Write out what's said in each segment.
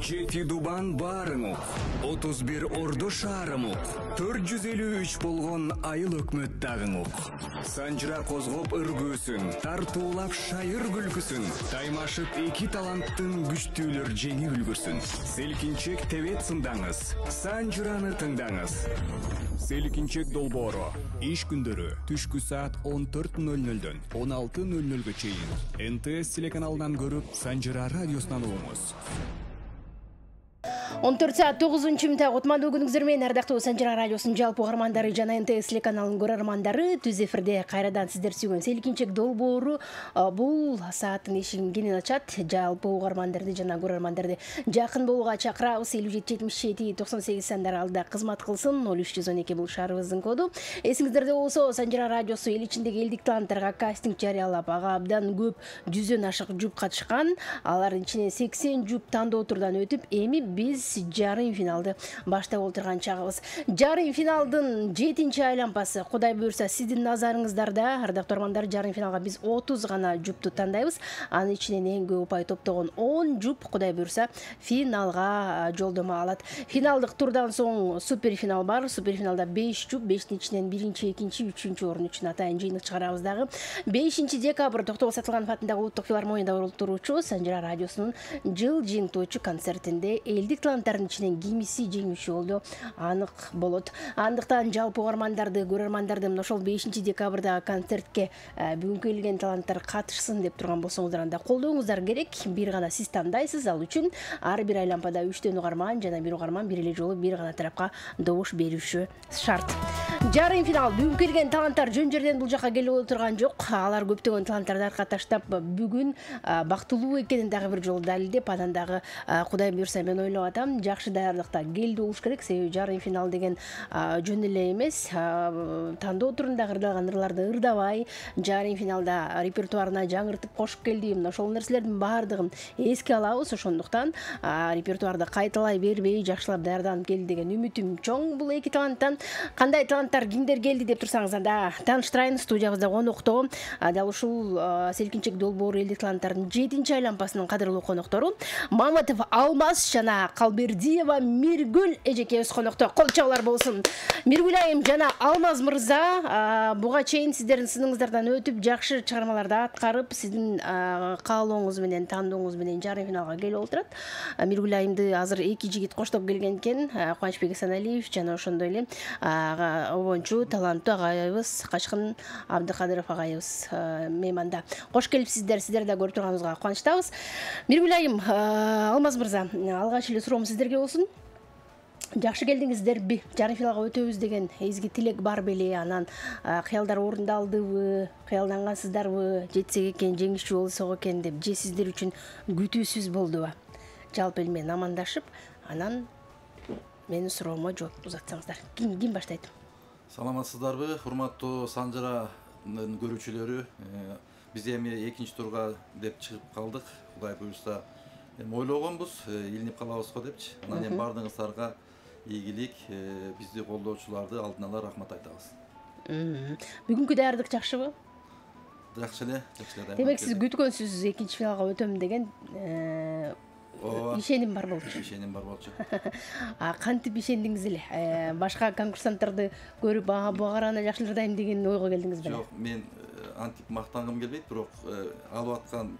7 Дубан барыңук, 31 Ордо шаарымук, 453 болгон айыл өкмөт дагыңук. Санжыра козгоп ыргүүсүн, тартуулап шайыр күлкүсүн, таймашып эки таланттын күчтүүлөр жеңи үлгүрсүн. Селкинчек тебет сындаңыз, Санжыраны тыңдаңыз. Селкинчек долбоору, иш күндөрү түшкү саат 14:00-дөн 16:00-га чейин НТС телеканалынан көрүп, Санжыра радиосунан угуңуз. 14 saat 9-нчы минутта отманды күнүңүздөр менен ардактуу Санжыра радиосунун жалпы угармандары жана НТС телеканалынын көрөрмандары түз эфирде кайрадан сиздер сүйгөн Селкинчек долбоору бул сааттын эшигин кенен ачат. Жалпы угармандарды жана көрөрмандарды жакын болууга чакырабыз. 5777-98 сандар алдыда кызмат кылсын. 0312 бул шаарыбыздын коду. Эсиңиздерде болсо, Санжыра радиосу эл ичиндеги элдик таланттарга кастинг жарыялап, ага абдан көп 100дөн ашык жуп катышкан. Алардын ичинен 80 жуп тандоо турдан өтүп, эми биз жарым финалды баштап олтурган чагыбыз. Жарым финалдын 7-нчи айлампасы Кудай буйрса сиздин назарыңыздарда. Ардактуу армандар, жарым финалга биз 30 гана жупту тандайбыз. Анын ичинен эң көп упай топтогон 10 жуп Кудай буйрса финалга жолдомо алат. Финалдык турдан соң суперфинал бар. Суперфиналда 5 жуп, 5тин ичинен 1-чи, 2-чи, 3-чү орун үчүн атайын жыйынтык чыгарабыз дагы. 5-декабрь Токтогул Сатылганов атындагы Улуттук филармонияда болуп туруучу Санжыра радиосунун жыл жыйынтоочу концертинде элдик таланттардын ичинен кимиси жеңүүчү болду анык болот. Андыктан жалпы угармандарды, көрөрмандарды ошол 5-декабрдагы концертке бүгүнкү келген таланттар катышсын деп турган болсоңуздар, анда колдооңуздар керек. Бир гана сиз тандайсыз. Ал үчүн ар бир айлампада 3төн угарман жана бир угарман бир эле жолу бир гана тарапка добуш берүүшү шарт. Жарым финал бүгүн келген таланттар жөн жерден бул жака келип отурган жок. Алар көптөгөн таланттарды аркага таштап бүгүн бактылуу экенин дагы бир жолу далилдеп, анан дагы Кудай буйрса мен ойлоп атам, жакшы даярдыкта келди болуш керек. Себеби жарым финал деген жөн эле эмес. Тандоо турунда ырдалган ырларды ырдабай, жарым финалда репертуарына жаңыртып кошуп келди. Ошол нерселердин баардыгын эске алабыз. Ошондуктан репертуарды кайталай бербей жакшылап даярданып келди деген үмүтүм чоң бул эки таланттан. Кандай таланттар, кимдер келди деп турсаңыз, анда тааныштырайын. Студиябызда конокто дал ушул Селкинчек долбоору элдик таланттардын 7-нчи айлампасынын кадырлуу коноктору Маматов Алмаз жана Калбердиева Миргүл эжекебиз конокто. Кол чабуулар болсун. Миргүл айым жана Алмаз мырза, буга чейин сиздердин сыныңыздардан өтүп, жакшы чыгармаларды аткарып, сиздин каалооңуз менен, тандооңуз менен жарым финалга келип олтурат. Миргүл айымды азыр эки жигит коштоп келген экен. Кубанычбек Асаналиев жана ошондой эле обончу, таланттуу агайыбыз Качкын Абдыкадыров агайыбыз мейманда. Кош келипсиздер. Сиздерди да көрүп турганыбызга кубанычтабыз. Миргүл айым, Алмаз мырза, алгач эле суроом сиздерге болсун. Жакшы келдиңиздерби? Жарым финалга өтөбүз деген эзги тилек бар беле? Анан кыялдар орундалдыбы? Кыялдангансыздарбы? Жетсек экен, жеңишчү болсок экен деп, же сиздер үчүн күтүүсүз болдубу? Жалпы эле менен амандашып, анан менин суроомо жооп узатсаңыздар. Ким баштайт? Саламатсыздарбы, урматтуу Санжыранын көрүүчүлөрү? Биз эми экинчи турга деп чыгып калдык. Кудай буйрса ойлогонбуз, илинип калабыз го депчи. Анан эми баардыгыңыздарга ийгилик, бизди колдоочуларды алдын ала рахмат айтабыз. Бүгүнкү даярдык жакшыбы? Жакшы эле. Демек сиз күткөнсүз экинчи финалга өтөм деген ишеним бар болчу. Ишеним бар болчу. Кантип ишендиңиз эле? Башка конкурсанттарды көрүп, буга караганда жакшы ырдайм деген ойго келдиңиз беле? Жок, мен антип мактангым келбейт, бирок алып аткан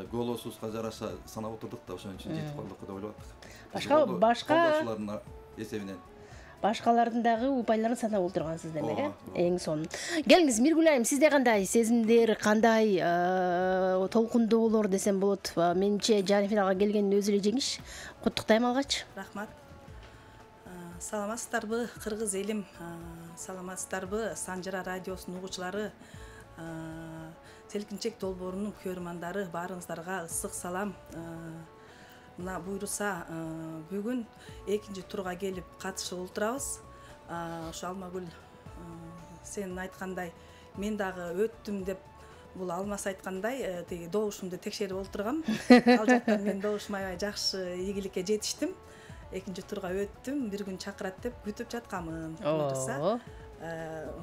голосубузга жараша санап отурдук да, ошон үчүн жетип калдык деп ойлоп аттык. Башка эсебинен башкалардын дагы упайларын санап олтургансыз демек, эң сонун. Келиңиз, Миргүл айым, сизде кандай сезимдер, кандай толкундоолор десем болот? Менимче жарым финалга келген өзү эле жеңиш. Куттуктайм алгач. Рахмат. Саламатсыздарбы, кыргыз элим? Саламатсыздарбы, Санжыра радиосунун угуучулары? Селкинчек долбоорунун көрөрмандары, баарыңыздарга ысык салам. Мына буйруса бүгүн экинчи турга келип катышып олтурабыз. Ошо Алмагүл сен айткандай, мен дагы өттүм деп, бул Алмаз айткандай, тиги добушумду текшерип олтургам. Ал жактан мен добушум аябай жакшы ийгиликке жетиштим. Экинчи турга өттүм, бир күн чакырат деп күтүп жаткамын. Буйруса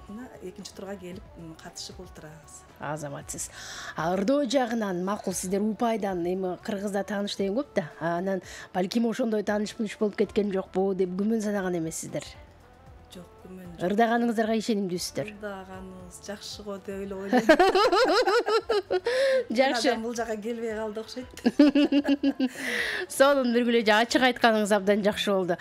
мына экинчи турга келип катышып олтурабыз. Азаматсыз. Ырдоо жагынан макул, сиздер упайдан эми Кыргызда тааныш деген көп да. Анан балким ошондой тааныш болуп кеткен жокпу деп күмөн санаган эмессиздер. Жок, күмөн жок. Ырдаганыңыздарга ишенимдүүсүздөр. Ырдаганыбыз жакшы го деп ойлойм. Жакшы. Бул жака келбей калды окшойт. Сонун бир күлө ачык айтканыңыз абдан жакшы болду.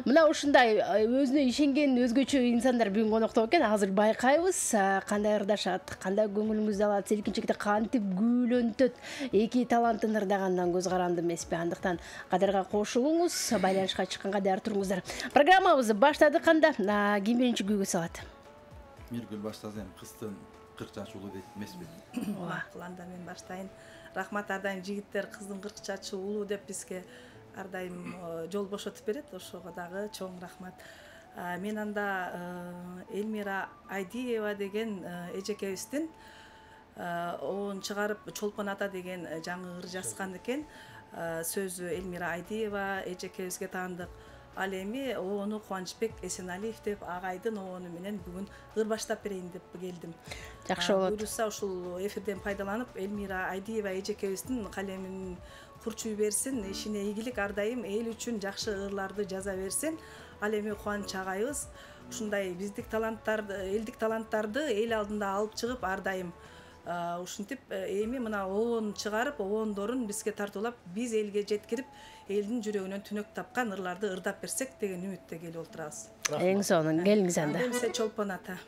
Мына ушундай өзүнө ишенген өзгөчө инсандар бүгүн конокто экен. Азыр байкайбыз кандай ырдашат, кандай көңүлүңүздү алат, селкинчекте кантип күйлөнтөт. Эки таланттын ырдагандан көз каранды эмеспи. Андыктан кадырга кошулуңуз, байланышка чыкканга даяр туруңуздар. Программабызды баштадык анда. Ким биринчи күйгө салат? Миргүл баштаса, кыздын 40 жаш улуу дейт эмеспи? Макул, анда мен баштайын. Рахмат, ар дайым жигиттер кыздын 40 жашы улуу деп бизге ар дайым жол бошотуп берет. Ошого дагы чоң рахмат. Мен анда Элмира Айдиева деген эжекебиздин оон чыгарып Чолпон ата деген жаңы ыр жазган экен. Сөзү Элмира Айдиева эжекебизге таандык. Ал эми оону Кубанычбек Эсеналиев деп агайдын оону менен бүгүн ыр баштап берейин деп келдим. Жакшы болот. Буюрса ушул эфирден пайдаланып Элмира Айдиева эжекебиздин калемин курчуй берсин, ишине ийгилик, ар дайым эл үчүн жакшы ырларды жаза берсин. Ал эми Кубаныч агайыбыз ушундай биздик таланттарды, элдик таланттарды эл алдында алып чыгып, ар дайым ушинтип эми мына оон чыгарып, оондорун бизге тартуулап, биз элге жеткирип, элдин жүрөгүнөн түнөк тапкан ырларды ырдап берсек деген үмүттө келип олтурабыз. Эң сонун, келиңиз анда. Эмсе Чолпон ата.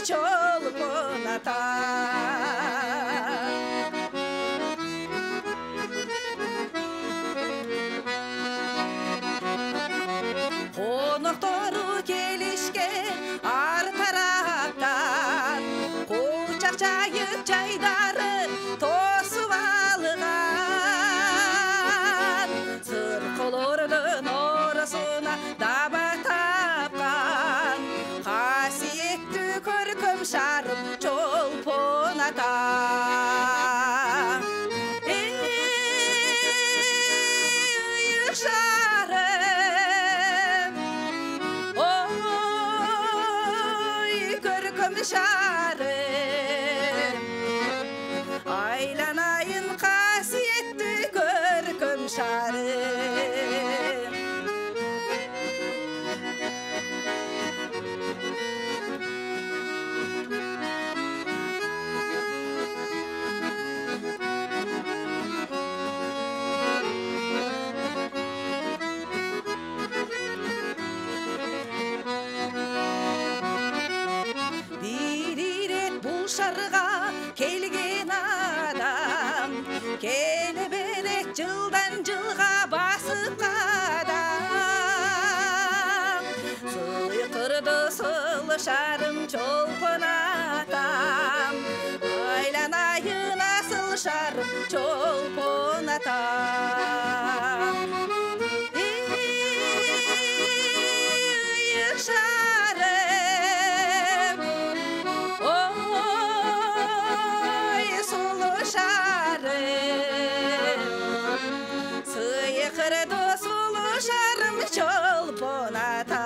Çolpon ata. Konuktoru gelişken ar taraftan, kucak çayıp çaydarı tosup algan, sırkolorunun orasına daba tapkan, hasiyetli körküm şarım Çolpon ata. Şarım aylanayın kasiyetli körküm şarım. Şarıga kelgen adam, kelebelek жылдан жылга басып кадам, сыйкырды сылы шарым Чолпон атам, айланайын асыл шарым Чолпон атам. Çolpon ata.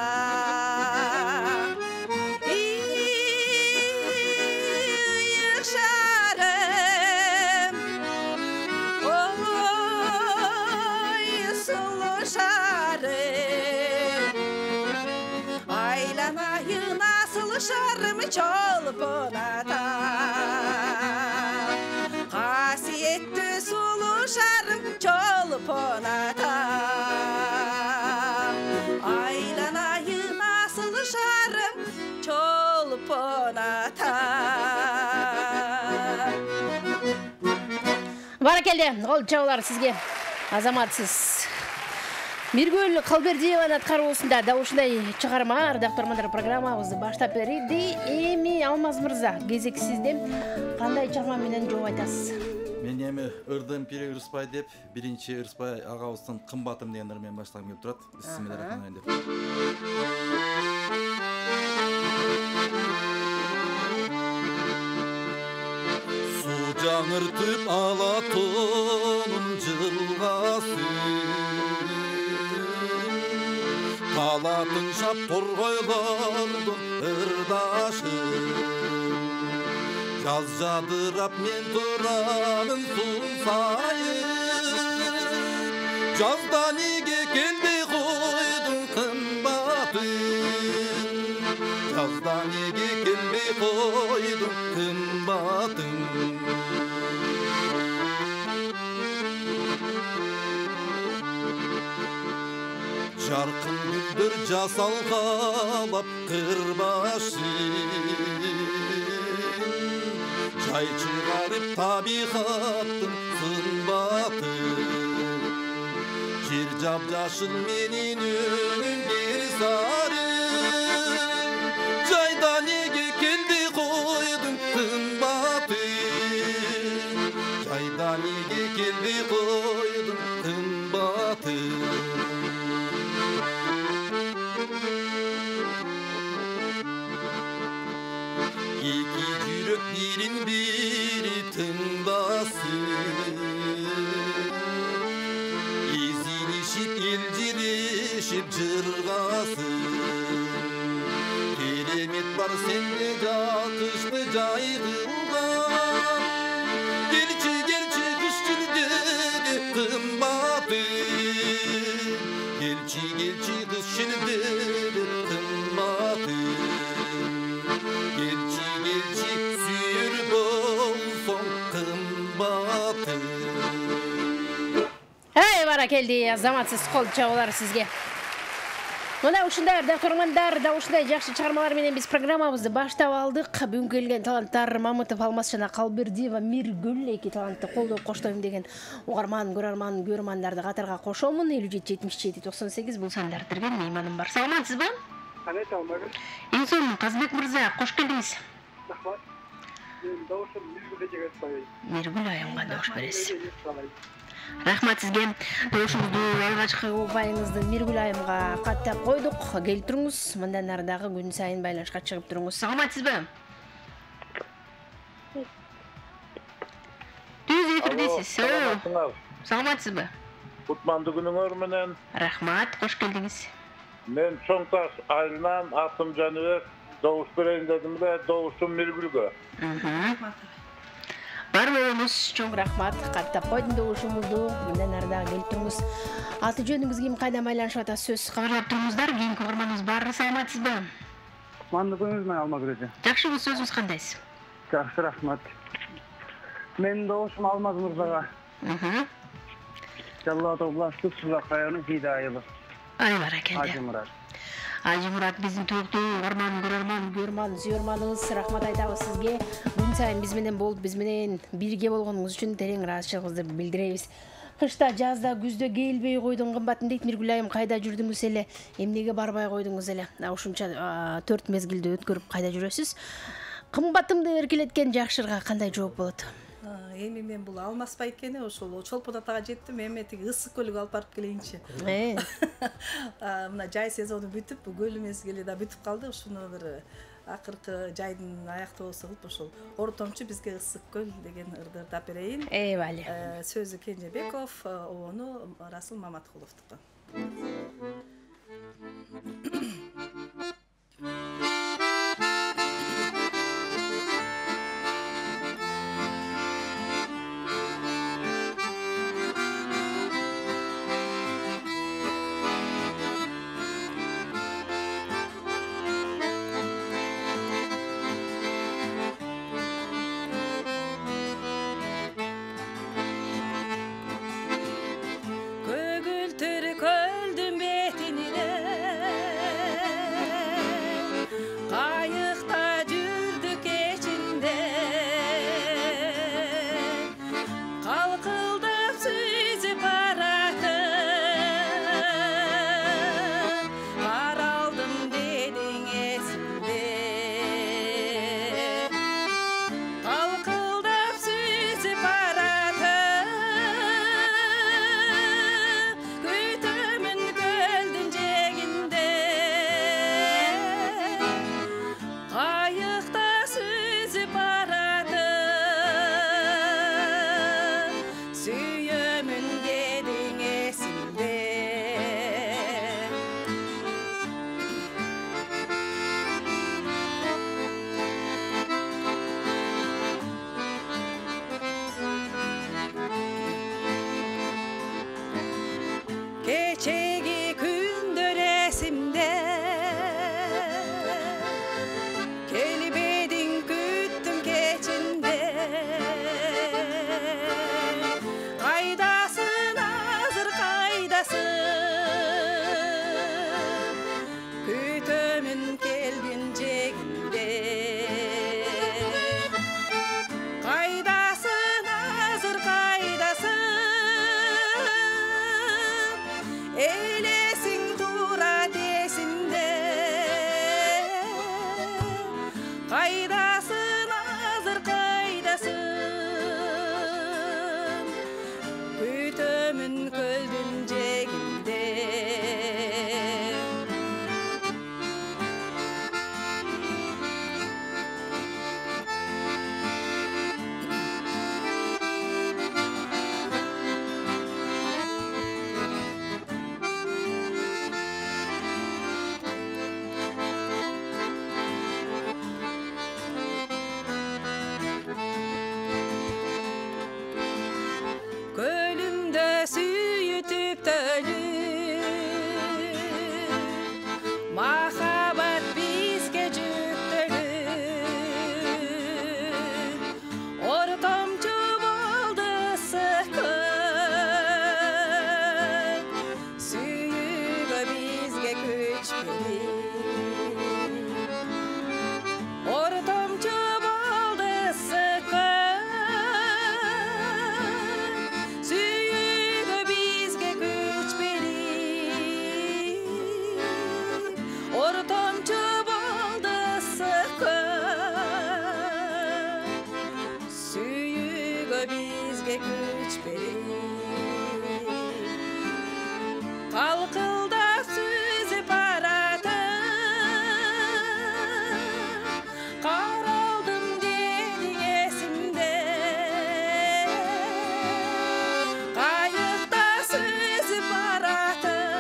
Yıyık şarım, oy sulu çolpon ata. Kasiyetli sulu şarım çolpon ata. Aylanayı nasıl şarım çolpon ata. Баракелде, ол чабалар сізге азаматсыз. Миргүл Қалбердиеваны аткаруусунда да ушундай чыгарма ардактуу армандар программабызды баштап берди. Эми Алмаз мырза, кезек сизде. Кандай чыгарма менен жооп айтасыз? Мен эми ырдым пире ырыспай деп, биринчи ырыспай агабыздын кымбатым деген менен баштагым келип турат. Бисмиллахиррахманиррахим деп. Су жаңыртып алатонун жылгасы. Қалатын шап торғайлардың ырдашы. Жаз жадырап мен тұрамын сун сайын. Жазда неге келбей қойдың қымбатын. Жазда неге келбей қойдың қымбатын. Жарқын гүлдер жасалғалап қырбасын. Жай шығарып табиғаттың сымбатын. Жер жап-жашыл менің өңім бер сарын. Жайда неге келбей қойдың қымбатын. Жайда неге келбей қойдың қымбатын. Екі жүрек бірін-бірі тыңдасын. Езілішіп, елжірешіп жырғасын. Керемет бар сенде жақышты жайғылған. Келші, келші, қыш жүлдеде қымбатын. Келші, келші, қыш жүлдеде қымбатын. Gelçi gelçi suyur bolson kımbatı. Hey, баракелди, азаматсыз кол чабалар сизге. Мына ушундай ардактуурмандар, да ушундай жакшы чыгармалар менен биз программабызды баштап алдык. Бүгүн келген таланттар Мамытов Алмаз жана Калбердиева Миргүл эки талантты колдоп коштойм деген угарман, көрөрмандарды катарга кошомун. 57-77-98 бул сандар кирген мейманым бар. Саламатсызбы? Инсон Казбек мырза, кош келдиңиз. Рахмат. Мен даушым Миргүл деген атпайбыз. Миргүл айымга добуш бересиз. Рахмат сизге. Добушуңузду алгачкы убайыңызды Миргүл айымга каттап койдук. Келип туруңуз. Мындан ары дагы күн сайын байланышка чыгып туруңуз. Саламатсызбы? Түз эфирдесиз. Саламатсызбы? Кутманды күнүңөр менен. Рахмат, кош келдиңиз. Мен Чоңташ айылынан атым Жаныбек добуш берейин дедим да, добушум Миргүлгө. Бар болуңуз, чоң рахмат. Каттап койдум добушуңузду. Мындан ары дагы келип туруңуз. Аты жөнүңүз ким, кайда байланышып атасыз? Сөз кабарлап туруңуздар. Кийинки угарманыбыз бар. Саламатсызбы? Кутманды күнүңүз менен Алмаз Күрөжө. Жакшыбы, сөзүңүз кандайсыз? Жакшы, рахмат. Мен добушум Алмаз мырзага. Жалал областы Сулак району Жидайыбы. Ай баракелде. Ажымурат. Ажымурат биздин туруктуу көрөрман, сүйөрманыбыз. Рахмат айтабыз сизге. Күн сайын биз менен болуп, биз менен бирге болгонуңуз үчүн терең ыраазычылыгыбызды билдиребиз. Кышта, жазда, күздө келбей койдуң кымбатын дейт. Миргүл айым, кайда жүрдүңүз эле? Эмнеге барбай койдуңуз эле? Ушунча 4 мезгилди өткөрүп кайда жүрөсүз? Кымбатымды эркелеткен жакшырга кандай жооп болот? Эми мен бул алмаспай экени ошол Чолпон атага жеттим, эми тиги ысык көлгө алып барып келейинчи. Мына жай сезону бүтүп, көл мезгили да бүтүп калды. Ушуну бир акыркы жайдын аяктоосу кылып ошол ортомчу бизге ысык көл деген ырдап берейин. Эйбали. Сөзү Кенжебеков, обону Расул Маматкуловдуку. Sүйөмүн көлдүн жээгинде Kölümde süyütüp tölü Mahabat bizge cüktölü Ortamcı boldu sıkın Süyügö bizge güç verir Ortamcı boldu sıkın Süyügö bizge güç verir Ortamcı boldu sıkın Süyügö bizge güç verir Kalkıldap süzüp aratın Qaraldım dedin esimde Qayıqda süzüp aratın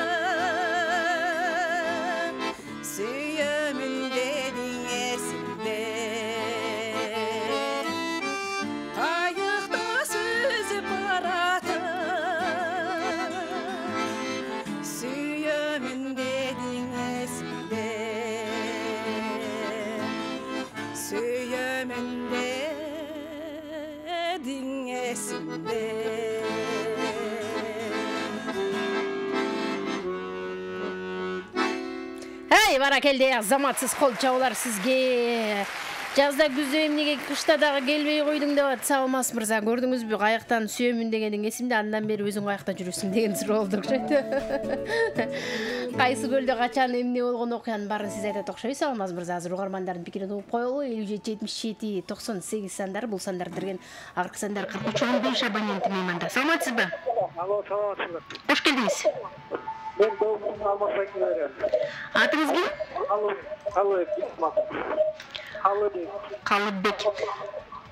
Süyömün dedin esimde Qayıqda süzüp aratın Süyömün dedin esimde Süyömün dedin esimde Hey barakelde azamatsız kol çağlar sizge. Жазда күздө эмнеге кышта дагы келбей койдуң деп атса Алмас мырза, көрдүңүзбү? Кайыктан сүйөмүн дегениң эсимде, андан бери өзүң кайыкта жүрөсүң деген суроо болду окшойт. Кайсы көлдө качан эмне болгон окуянын баарын сиз айтат окшойсуз, Алмаз мырза. Азыр угармандардын пикирин угуп коелу. 57-77-98 сандар, бул сандар берген акыркы сандар 43-15 абонент мейманда. Саламатсызбы? Алло, саламатсызбы. Кош келдиңиз. Мен Doğu'nun Алмаз Бекмеров. Атыңыз ким? Калыбек.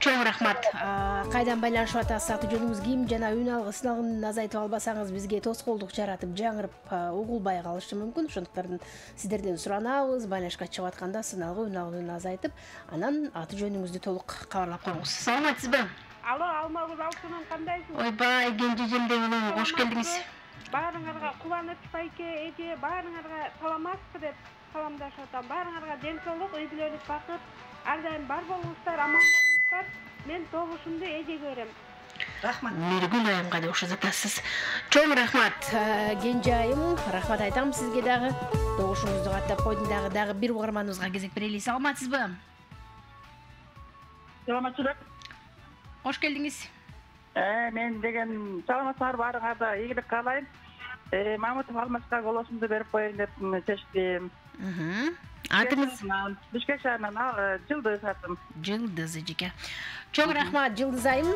Чоң рахмат. Кайдан байланышып атасыз? Аты жөнүңүз ким жана үн алгысынгын азайтып албасаңыз бизге тоскоолдук жаратып жаңырып угулбай калышы мүмкүн. Ошондуктан сиздерден суранабыз. Байланышка чыгып атканда сыналгы үн алгысын азайтып, анан аты жөнүңүздү толук кабарлап коюңуз. Саламатсызбы? Алло, Алмагүл Алтыным, кандайсыз? Ойбай, кенжежемдей улуу, кош келдиңиз. Баарыңарга кубаныч байке, эже, баарыңарга саламатсызбы деп саламдашып атам. Баарыңарга ден соолук, үй бүлөлүк бакыт, ар дайым бар болуңуздар, аман болуңуздар. Мен добушумду эже көрөм. Рахмат. Миргүл айымга деп ошо жатасыз. Чоң рахмат, Кенже айым. Рахмат айтам сизге дагы. Добушуңузду каттап койдуң дагы бир угарманыбызга кезек берели. Саламатсызбы? Саламатсызбы? Кош келдиңиз. Мен деген саламатсыздар, баарыңарга ийгилик каалайм. Мамытов Алмашка голосумду берип коеюн деп чечтим. Атыңыз? Бишкек шаарынан Жылдыз атым. Жылдыз эжеке. Чоң рахмат Жылдыз айым.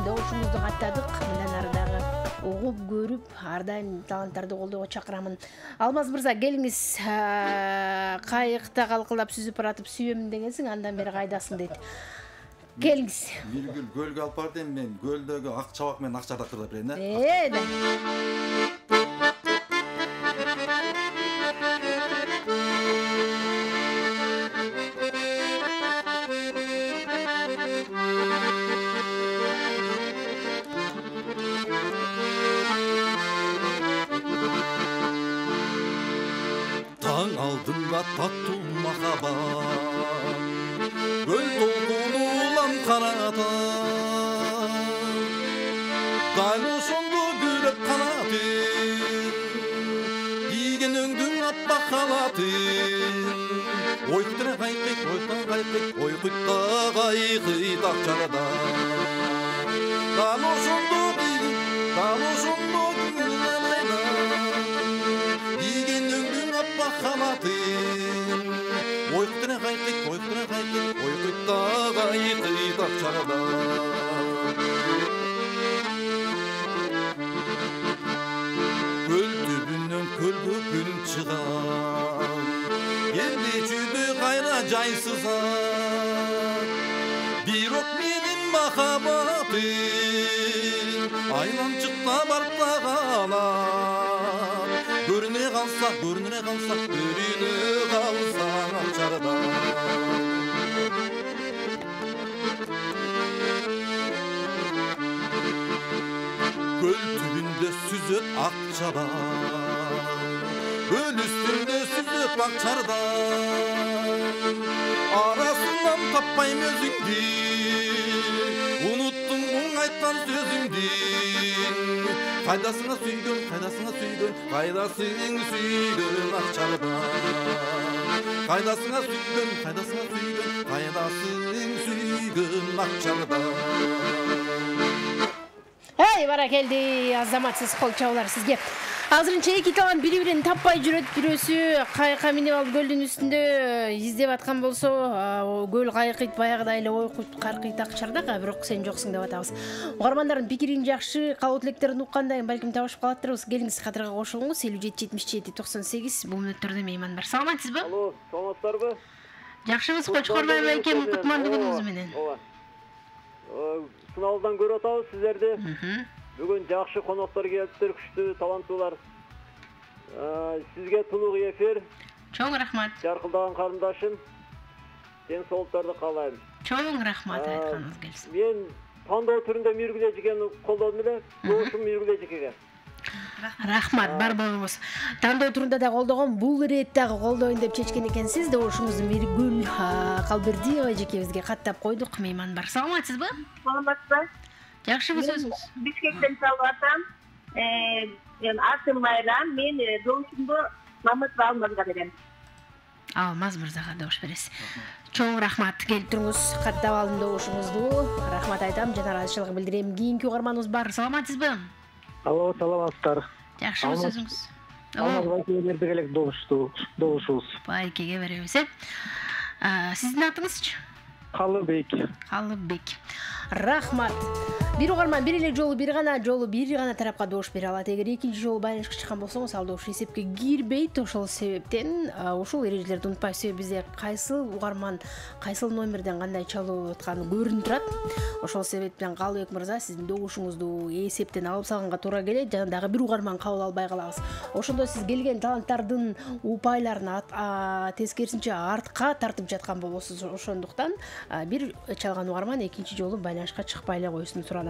Добушуңузду каттадык. Мындан ары дагы угуп көрүп, ар дайым таланттарды колдоого чакырамын. Алмаз мырза, келиңиз. Кайыкта калкылдап сүзүп баратып сүйөмүн дегенсиң, андан бери кайдасың дейт. Келиңиз. Биргүл көлгө алып бардым мен, көлдөгү ак чабак менен акча тартырып берейин, Таң алдында таттуу махаббат Гөл толкулулан канаты Дал ошондо күрөп канаты Кийген өңдүң аппак халаты Ойкутра кайкык, ойкутта кайкык акчарада Дал ошондо халатын Ойкутра кайкык, ойкутта кайкык акчарада махаббатың айланчықта барып та қалар көріне қалса көріне қалсаң ақшарда көл түбінде сүзет ақшада көл үстінде сүзет ақшарда арасынан таппайм өзіңді ұнуттың мұң айтқан сөзіңді қайдасыңа сүйген қайдасың сүйген ақшарда қайдасың сүйген ақшарда Эй, баракелди, азаматсыз кол чабуулар сизге. Азырынча эки талант бири-бирин таппай жүрөт. Бирөөсү кайыкка минип алып көлдүн үстүндө издеп аткан болсо, көл кайыкыйт баягыдай эле ойкуйт, каркыйт акчардак, бирок сен жоксуң деп атабыз. Угармандардын пикирин жакшы, калуу тилектерин уккандай балким табышып калаттырбыз. Келиңиз катырга кошулуңуз 57-77-98 бул мүнөттөрдө мейман бар. Саламатсызбы? Алло, саламатсыздарбы? Жакшыбыз, Кочкорбай байкем, кутмандуу күнүңүз менен. Сыналдан көрүп атабыз сиздерди. Бүгүн жакшы коноктор келиптир, күчтүү таланттуулар. Сизге тулук эфир. Чоң рахмат. Жаркылдаган карындашым. Ден соолуктарды каалайм. Чоң рахмат айтканыңыз келсин. Мен тандоо түрүндө Миргүлө Жекени колдодум эле. Дошум Миргүлө Жекеге. Рахмат, бар болуңуз. Тандоо турунда да колдогон, бул ирет дагы колдоюн деп чечкен экенсиз. Дошуңуз Миргүл Калбердиева Жекебизге каттап койдук. Мейман бар. Саламатсызбы? Саламатсызбы? Жакшыбы сөзүңүз. Бишкектен чалып атам. Атым Майрам, мен дошумду Мамытова Алмазга берем. Алмаз мырзага дош бересиз. Чоң рахмат, келип туруңуз. Каттап алдым дошуңузду. Рахмат айтам, жана ыраазычылык билдирем. Кийинки угарманыбыз бар. Саламатсызбы? Алло, саламатсыздар. Жакшыбы сөзүңүз. Алмаз байкеге бердик элек добушубуз. Байкеге беребиз, Сиздин атыңызчы? Калыбек. Калыбек. Рахмат. Бир угарман бир эле жолу бир гана тарапка добуш бере алат. Эгер экинчи жолу байланышка чыккан болсоңуз, ал добуш эсепке кирбейт. Ошол себептен ушул эрежелерди унутпайбыз. Себеби бизде кайсыл угарман, кайсыл номерден кандай чалып атканы көрүнүп турат. Ошол себептен Калыбек мырза, сиздин добушуңузду эсептен алып салганга туура келет. Жана дагы бир угарман кабыл албай калабыз. Ошондо сиз келген таланттардын упайларын тескерисинче артка тартып жаткан болосуз. Ошондуктан бир чалган угарман экинчи жолу байланышка чыкпай эле койсун суранамын.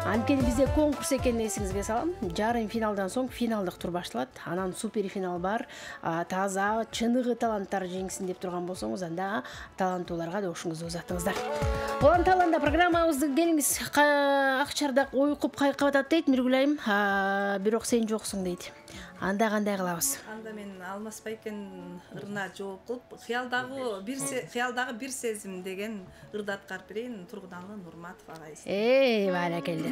Анткени бизде конкурс экенин эсиңизге салам. Жарым финалдан соң финалдык тур башталат. Анан супер финал бар. Таза, чыныгы таланттар жеңсин деп турган болсоңуз, анда таланттууларга добушуңузду узатыңыздар. Улан таланда программабызды келиңиз акчардак ойкуп кайкап атат дейт Миргүл айым. Бирок сен жоксуң дейт. Анда кандай кылабыз? Анда мен Алмаз байкен ырына жооп кылып, кыялдагы бир сезим деген ырды аткарып берейин. Тургуналы Нурматов агайыбыз. Баракелде.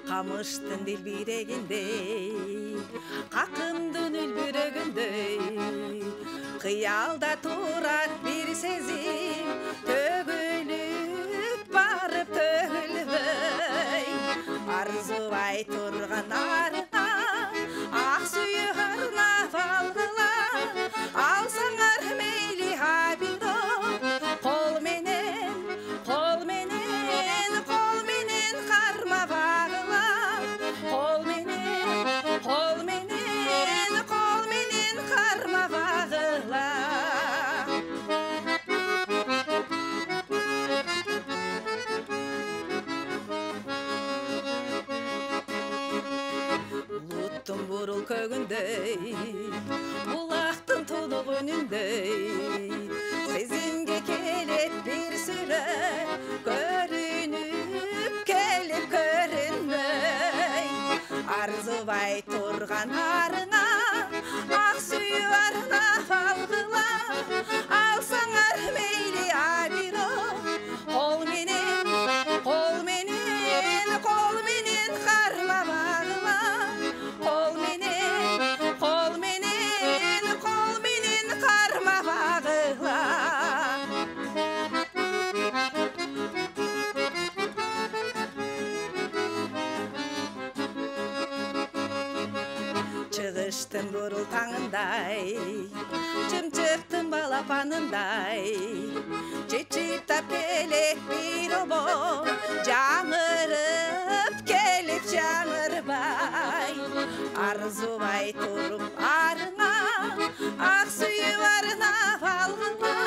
Камыштын делбирегиндей, какымдын үлбүрөгүндөй, кыялда турат бир сезим, төгүлүп барып төгүлбөй, арзубай турган арына, ак сүйүк арнап алгыла, алсаңар мейли абиро, кол менен карма багыла, кол менен карма багыла. Булуттун бурул көгүндөй, булактын тулук үнүндөй, сезимге келет бир сүрөт, көрүнүп келип көрүнмөй, арзубай турган арына, ак сүйүү арнап алгыла, алсаңар мейли абиро, кол менен Кыштын бурул таңындай, чымчыктын балапанындай, чечиптап келет бир обо, жаңырып келет жаңырбай. Арзубай туруп арыңа, ак сүйүбарына балгыла,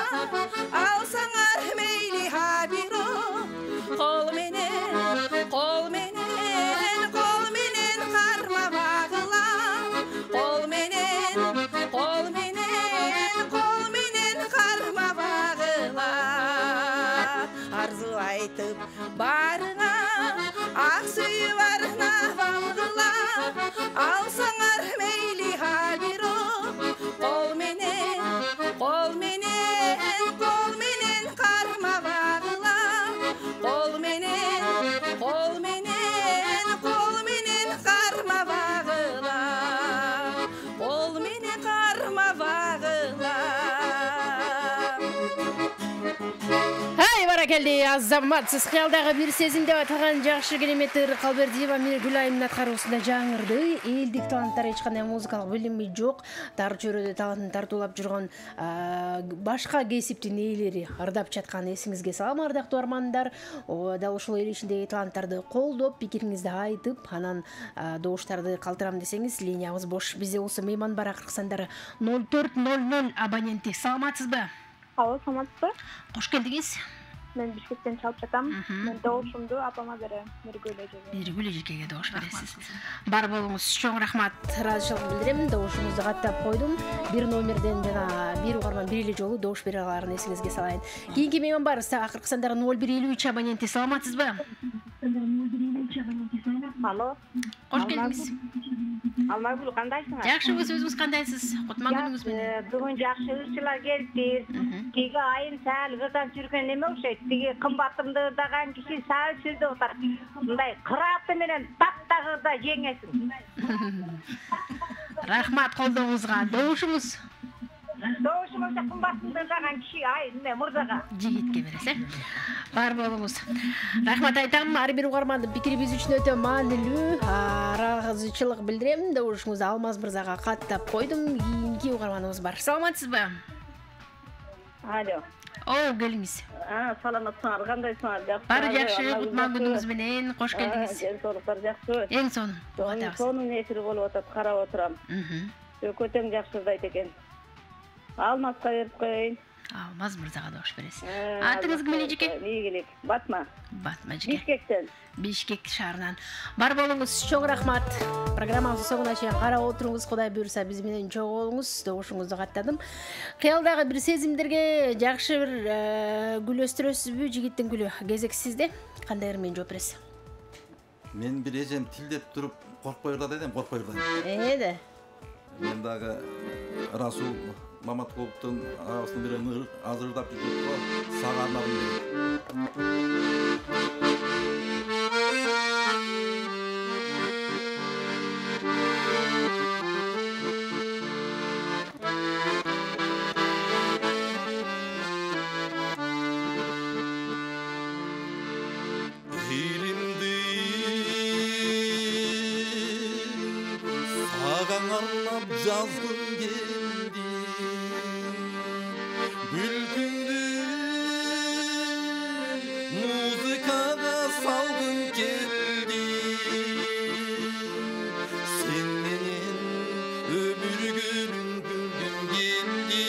алсаңар мейли хабиро, кол менен карма багыла, кол менен карма багыла. Арзу айтып барыңа, ак сүйүбарына балгыла, алсаңар мейли хабиро, кол менен карма багыла, кол менен карма багыла, кол менен карма багыла. Ай, баракелди, азаматсыз кыялдагы бир сезим деп атаган жакшы кереметтер Калбердиева Миргүлайымдын аткаруусунда жаңырды. Элдик таланттар эч кандай музыкалык билими жок. Тар чөйрөдө талантын тартуулап жүргөн башка кесиптин ээлери ырдап жаткан эсиңизге салам, ардактуу армандар. Дал ушул эл ичиндеги таланттарды колдоп, пикириңизди айтып, анан добуштарды калтырам десеңиз, линиябыз бош. Бизде болсо мейман бар, акыркы сандары 0400 абоненти. Саламатсызбы? Алло, саламатсызбы? Кош келдиңиз. Мен Бишкектен чалып жатам. Мен добушумду апама берем, Миргүл эжеге. Миргүл эжеге добуш бересиз. Бар болуңуз, чоң рахмат, ыраазычылык билдирем. Добушуңузду каттап койдум. Бир номерден жана бир угарман бир эле жолу добуш бере аларын эсиңизге салайын. Кийинки мейман бар, акыркы сандары 0153 абоненти. Саламатсызбы? Алло. Кош келдиңиз. Алмагүл, кандайсыңар? Жакшыбыз, өзүңүз кандайсыз? Кутман күнүңүз менен. Бүгүн жакшы ырчылар келиптир. Тиги айын саал ырдап жүргөн эме окшойт. Тиги кымбатымды ырдаган киши саал сүрдө отар. Мындай кырааты менен тактагырда жеңесиң. Рахмат колдооңузга. Добушуңуз. Добушуңузда кымбатымды ырдаган киши айын мырзага. Жигитке бересиз. Бар болуңуз. Рахмат айтам. Ар бир угармандын пикири биз үчүн өтө маанилүү. Ыраазычылык билдирем. Добушуңузду Алмаз мырзага каттап койдум. Кийинки угарманыбыз бар. Саламатсызбы? Алло. Келиңиз. Саламатсыңар, кандайсыңар? Жакшы. Баары жакшы, кутман күнүңүз менен. Кош келдиңиз. Денсаулыктар жакшыбы? Эң сонун. Сонун эфир болуп атат, карап отурам. Өкөтөң жакшы ырдайт экен. Алмазга берип коеюн. Алмаз мырзага добуш бересиз. Атыңыз ким эле эжеке? Ийгилик. Батма. Батма эжеке. Бишкектен. Бишкек шаарынан. Бар болуңуз, чоң рахмат. Программабыздын соңуна чейин карап отуруңуз. Кудай буйрса биз менен чогуу болуңуз. Добушуңузду каттадым. Кыялдагы бир сезимдерге жакшы бир гүл өстүрөсүзбү? Жигиттин гүлү кезек сизде. Кандай менен жооп бересиз? Мен бир эжем тилдеп туруп коркпой ырдат эдем, коркпой ырдайм. Да. Мен дагы Расул Маматкуловдун агабысынын бири азыр ырдап жүрүп го, сага арнадым. Жазгым келди Бүлкүңдү музыкага салгым келди Сен менен өмүргүн күлгүм келди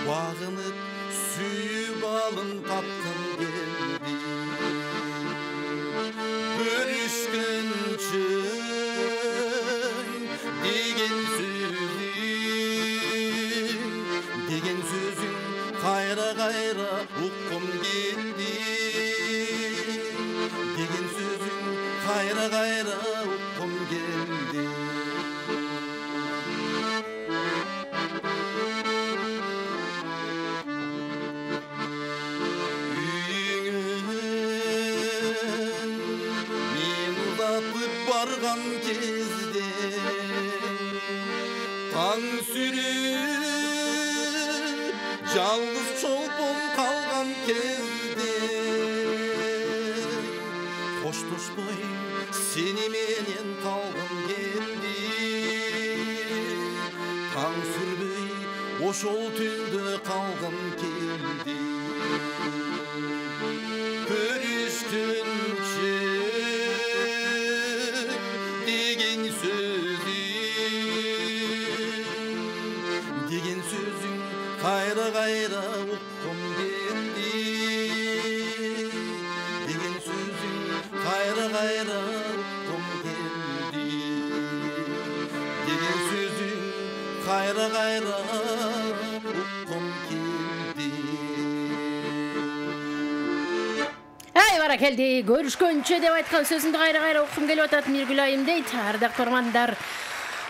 Багынып сүйүп алын каткым келди Көрүшкөнчө деген сөзүң кайра уккум келди деген сөзүң кайра уккум келди мен улатып барган кезде таң сүрүп жалгыз чолпон калган кезде коштошпой сени менен калгым келди ошол түндө калгым келди көрүшкөнчө деген сөзүң кайра кайра уккум келди деген сөзүң кайра кайра уккум келди деген сөзүң кайра кайра уккум келди. Баракелди, көрүшкөнчө деп айткан сөзүмдү кайра уккум келип атат Миргүл айым дейт. Ардактуу угармандар,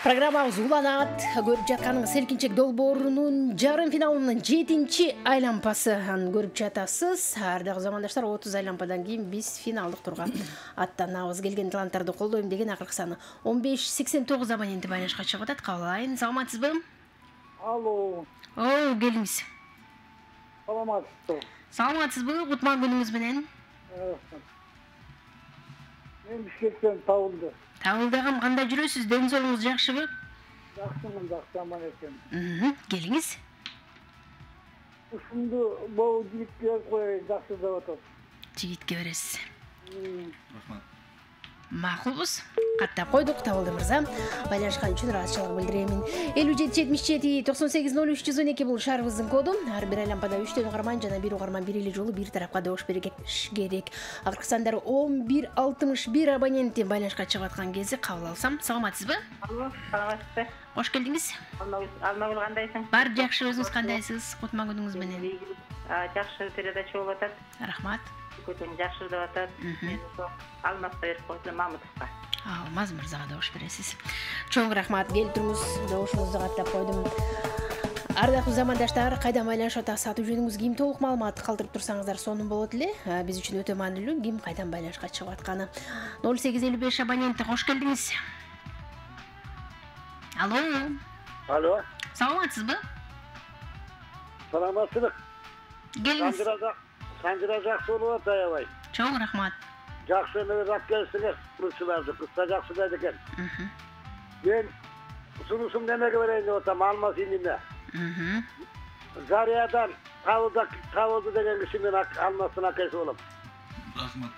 программабыз уланат. Көрүп жатканыңыз Селкинчек долбоорунун жарым финалынын 7-чи айлампасын көрүп жатасыз. Ардактуу замандаштар, 30 айлампадан кийин биз финалдык турга аттанабыз. Келген таланттарды колдойм деген акыркы саны 1589 абоненти байланышка чыгып атат. Кабыл алайын. Саламатсызбы? Алло. Келиңиз. Саламатсызбы? Кутман күнүңүз менен. Мен Бишкектен табылды. Табылдагам, кандай жүрөсүз? Ден соолугуңуз жакшыбы? Жакшымын, жакшы аман экен. Келиңиз. Ушунду могу жигитке берип коеюн, жакшы деп атат. Жигитке бересиз. Макулбуз. Каттап койдук, табылды мырза. Байланышкан үчүн ыраазычылык билдиремин. 5777 980312 бул шаарыбыздын коду. Ар бир айлампада 3 угарман жана 1 угарман бир эле жолу бир тарапка добуш бериш керек. Акыркы сандары 1161 абоненти байланышка чыгып аткан кези кабыл алсам. Саламатсызбы? Алло, саламатсызбы? Кош келдиңиз. Алмагүл кандайсың? Бар жакшы, өзүңүз кандайсыз? Кутман күнүңүз менен. Жакшы, передача болуп атат. Рахмат. Көтөң жакшы деп атат. Мен ошо Алмазга берип койдум, Мамытовго. Алмаз мырзага добуш бересиз. Чоң рахмат, келиптириңиз, добушуңузду каттап койдум. Ардактуу замандаштар, кайдан байланышып атасыз? Аты жөнүңүз, ким, толук маалымат калтырып турсаңыздар сонун болот эле. Биз үчүн өтө маанилүү ким кайдан байланышка чыгып атканы. 0855 абоненти, кош келдиңиз. Алло. Алло. Саламатсызбы? Саламатсызбы? Келиңиз. Санжыра жакшы болуп атат, аябай. Чоң рахмат. Жакшы мырзат келсиңер, курчуларды, кыска жакшы дейт экен. Мен сунусум немеге берейин деп атам, Алмаз иниме. Зариядан табылды деген киши мен Алмаздын акасы болом. Рахмат.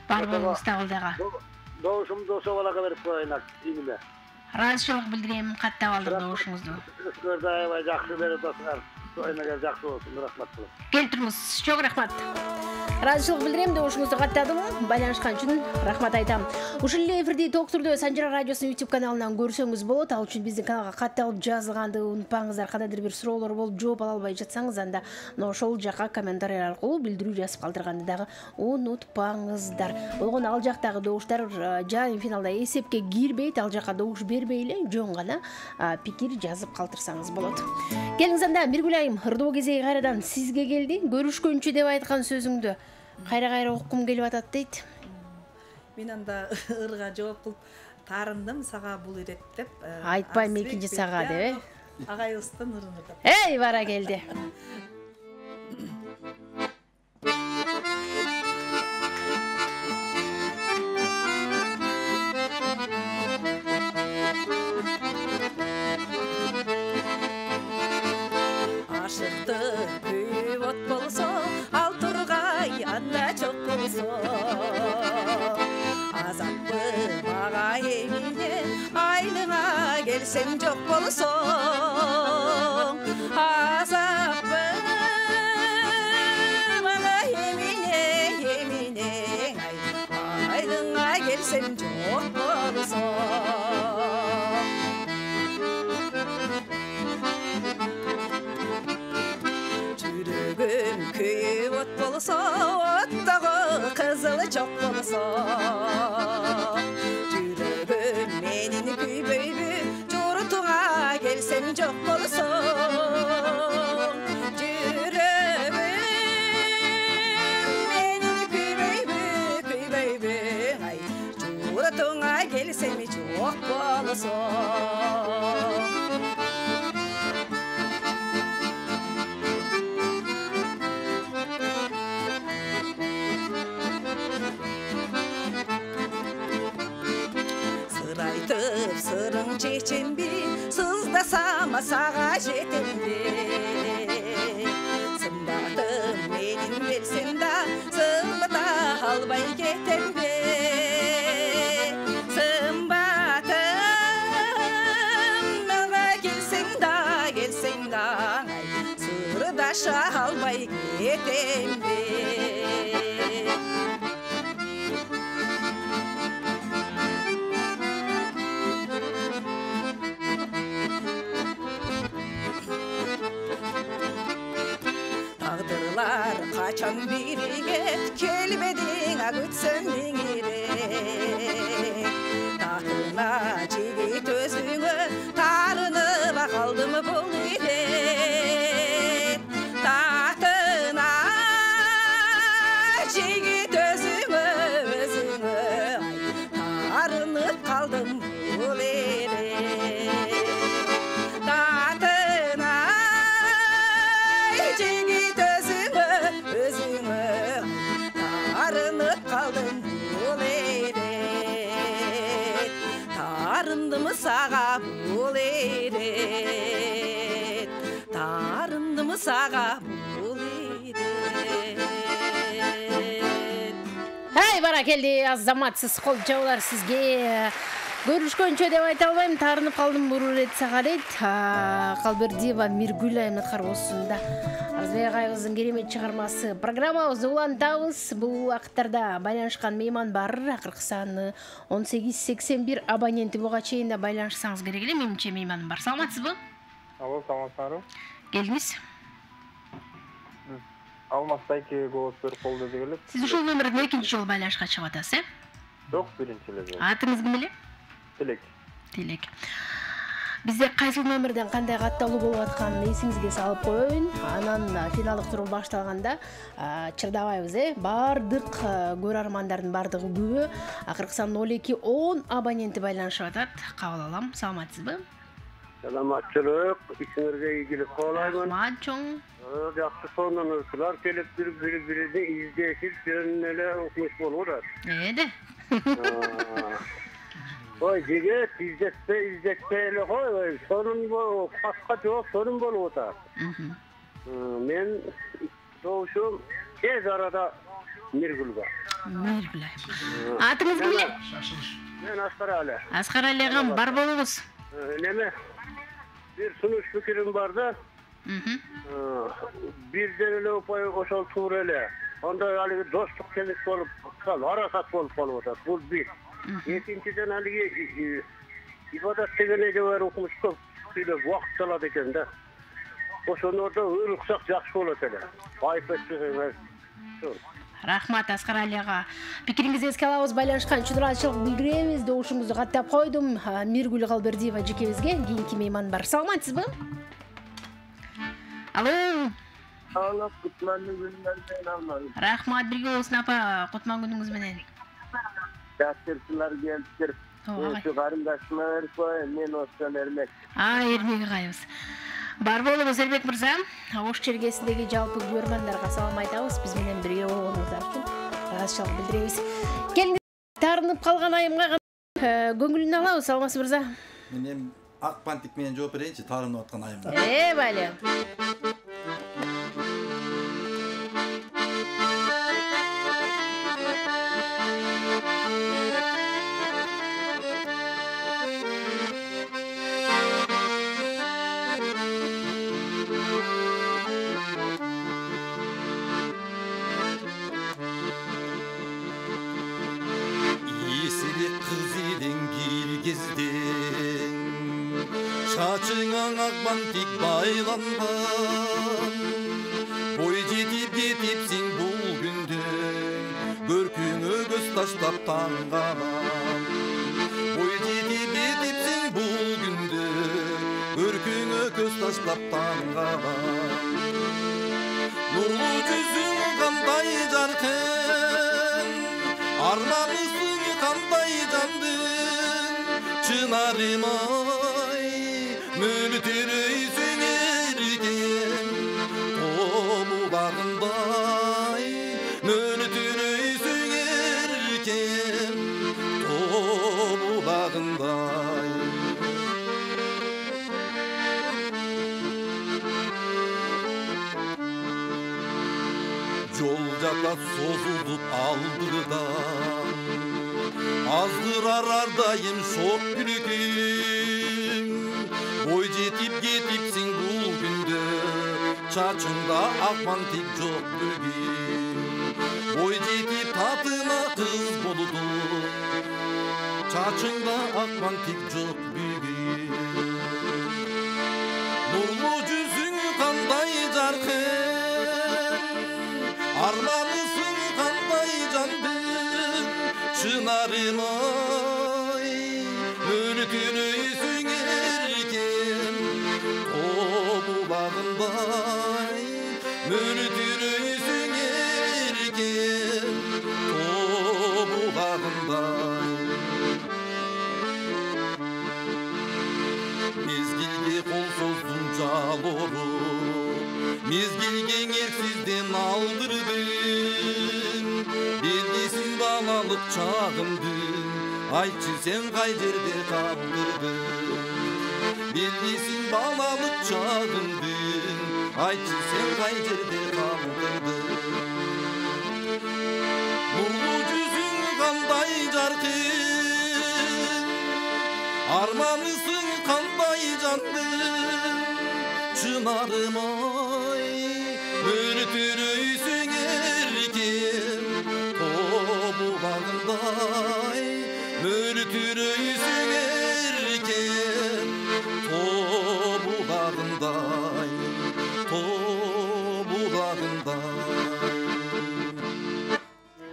Бар болуңуз табылдыга. Добушумду ошо балага берип коеюн иниме. Ыраазычылык билдирем, каттап алдым добушуңузду. Сиздер аябай жакшы берип атасыңар. Ойнаган жакшы болсун, рахмат. Келтириңиз, чоң рахмат. Ыраазычылык билдирем, добушуңузду каттадым. Байланышкан үчүн рахмат айтам. Ушул эле эфирди Токтурдо Санжара радиосунун YouTube каналынан көрсөңүз болот. Ал үчүн биздин каналга катталып жазылганды унутпаңыздар. Кандайдыр бир суроолор болуп жооп ала албай жатсаңыз, анда ошол жака комментарий аркылуу билдирүү жазып калтырганды дагы унутпаңыздар. Болгону ал жактагы добуштар жарым финалда эсепке кирбейт, ал жака добуш бербей эле жөн гана пикир жазып калтырсаңыз болот. Келиңиз анда, Миргүл айым, ырдоо кезеги кайрадан сизге келди. Көрүшкөнчү деп айткан сөзүңдү кайра уккум келип атат дейт. Мен анда ырга жооп кылып таарындым, сага бул ирет деп. Айтпайм экинчи сага деп, Агайыбыздын ырын ырдап. Эй, бара келди. Ашыкты күйүп от болсо, ал тургай анда чок болсо. Азаппы мага эмине, айлыңа келсем жок болсо. Азаппы мага эмине, айлыңа келсем жок болсо. Köyüp ot bolsa, ottagı kızılı çok bolsa. Yüreğim menin küyböybü, jurtuğa gelsen çok bolsa. Yüreğim menin küyböybü, ay jurtuğa gelsen çok bolsa. Sıraytıp sırın çeçimbi, sızdasam Taranıma sağa jetemde Sımbatım menin belsen da Sımıta halbay ketemde Sımbatım melga gelsen da Sırdaşa halbay ketemde Tağdırlar kaçan biriget kelmedin agıtsen mengire Tahtına çigit özüngü tarınıp kaldım bul ile Tahtına çigit özüngü tarınıp kaldım bul ile Tahtına çigit özüngü tarınıp kaldım bul ile Tarındım sağa bul eret Tarındım sağa bul eret Hey bara keldi azаматсыз кол жабылар сизге. Көрүшкөнчө деп айта албайм, тарынып калдым буру рет сага дейт. Калбердиева Миргүл Аймет Карбосунда. Арзбек Айгыздын керемет чыгармасы. Программабызды улантабыз. Бул убакыттарда байланышкан мейман бар. Акыркы саны 1881 абоненти буга чейин да байланышсаңыз керек эле. Менимче мейманым бар. Саламатсызбы? Алло, саламатсызбы? Келдиңиз? Алмастайки голос берип колду дегеле. Сиз ушул номерден экинчи жолу байланышка чыгып атасыз, э? Жок, биринчи эле. Атыңыз ким эле? Тилек. Тилек. Бизде кайсыл номерден кандай катталуу болуп атканын эсиңизге салып коеюн. Анан финалдык тур башталганда чырдабайбыз, э? Бардык көрөрмандардын бардыгы күбө. Акыркы сан 0210 абоненти байланышып атат. Кабыл алам. Саламатсызбы? Саламатчылык, ишиңерге ийгилик каалаймын. Рахмат чоң. Жакшы сонунуздар келип бири-бирини издешип жөн эле окумуш болуп атат. Ой, жигит издетпей эле кой, сонун болуп, каска жок сонун болуп атат. Мен добушум тез арада Миргүлгө. Миргүл. Атыңыз ким эле? Мен Аскар Али. Аскар Али агам, бар болуңуз. Неме? Bir sunuş fikrim var da birden öyle upayı koşal tuğur öyle. Onda Ali dostluk kendisi olup arasat olup otar. Bu bir. Ikinciden Ali ibadet tegene var okumuş çok böyle vakit aladı eken de. O sonra orada ırksak жақсы болады öyle. Ayıp etmez. Рахмат Аскар Алига. Пикириңизди эске алабыз, байланышкан үчүн ыраазычылык билдиребиз. Добушуңузду каттап койдум. Миргүл Калбердиева жекебизге кийинки мейман бар. Саламатсызбы? Алло. Алло, Кутмандын күнүнөн алмадым. Рахмат, бирге болсун апа, Кутман күнүңүз менен. Жаштырсылар келиптир. Ошо карындашыма берип кой, мен Осман Эрмек. Эрмек агайыбыз. Бар болуңуз Эрмек мырза. Ош чергесиндеги жалпы көрөрмандарга салам айтабыз. Биз менен бирге болгонуңуздар үчүн ыраазычылык билдиребиз. Келиңиз, тарынып калган айымга көңүлүн алабыз. Саламатсыз мырза? Мен ак бантик менен жооп берейинчи, тарынып аткан айымга. Бале. Saçına akbantik baylangan Boy жетip bul günde Görküngü göz taşlap tanganan Boy жетip bul günde Görküngü göz taşlap tanganan Nurlu yüzün kanday jarkın Armanısın kanday jandın Çınarıma Mültürüysün erken Tomulağınday Mültürüysün erken Tomulağınday жака созулуп алдыда аздырар ардайым шок күлкүң бой жетип кетипсиң бул күндө чачыңда ак бантик жок бүгүн бой жетип татына кыз болду чачыңда ак бантик жок бүгүн нурлуу жүзүң кандай жаркын арманысың кандай жандың чынарым ай өлтүрөйсүң эркем тобулагындай өлтүрөйсүң эркем тобулагындай мезгилге кол создун жалору мезгилге эрксизден алдырдым белгисиз балалык чагымдын айтчы сен кай жерде калдырдың белгисиз балалык чагымдын айтчы сен кай жерде калдырдың нурлуу жүзүң кандай жаркын арманысың кандай жандың чынарым ай өлтүрөйсүң эркем тобулагындай өлтүрөйсүң эркем тобулагындай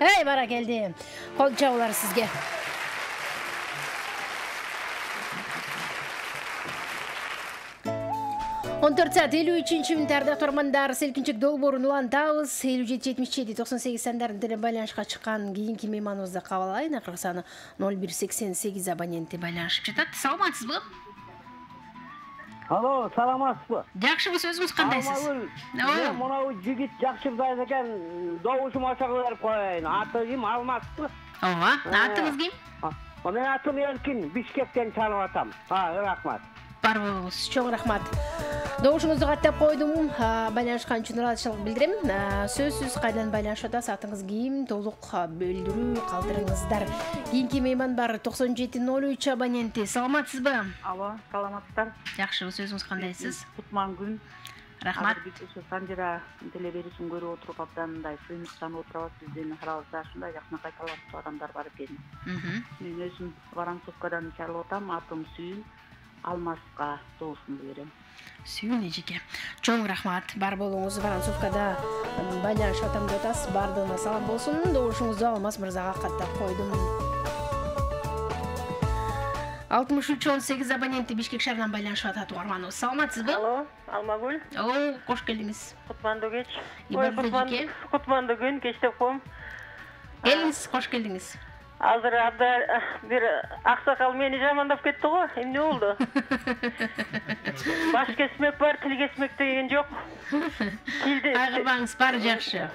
Эй, баракелди. Кол чабуулар сизге. 14 saat 53 минуттарда тормандар селкинчек долбоорун улантабыз. 57-77-98 сандарын телефон байланышка чыккан кийинки мейманыбызды кабыл алайын. Акыркы саны 0188 абоненти байланышып жатат. Саламатсызбы? Алло, саламатсызбы? Жакшыбыз, өзүңүз кандайсыз? Мен мынау жигит жакшыбыз экен, добушум ошого берип коеюн. Аты ким? Алмазбы? Ооба, атыңыз ким? Мен атым Эркин, Бишкектен чалып атам. Рахмат. Бар болуңуз, чоң рахмат. Добушуңузду каттап койдум. Байланышкан үчүн ыраазычылык билдирем. Сөзсүз кайдан байланышып атасыз, атыңыз ким? Толук бөлдүрүү калтырыңыздар. Кийинки мейман бар 9703 абоненти. Саламатсызбы? Алло, саламатсыздар. Жакшыбыз, өзүңүз кандайсыз? Кутмангүл. Рахмат. Биз Санжира телеберүүсүн көрүп отуруп абдандай сыймыктанып отурабыз. Биздин арабызда ушундай жакшына кайталанып адамдар бар экен. Мен өзүм Воронцовкадан чалып атам. Атым Сүйүн. Алмазга добушумду берем. Сүйүн эжеке. Чоң рахмат. Бар болуңуз. Воронцовкада байланышып атам деп атасыз. Бардыгына салам болсун. Добушуңузду Алмаз мырзага каттап койдум. 6318 абоненти Бишкек шаарынан байланышып атат угарманыбыз. Саламатсызбы? Алло, Алмагүл. О, кош келдиңиз. Кутмандуу кеч. Кутмандуу күн, кеч деп коем. Келиңиз, кош келдиңиз. Азыр бир аксакал мени жамандап кетти го. Эмне болду? Баш кесмек бар, тил кесмек деген жок. Кайгырбаңыз, баары жакшы.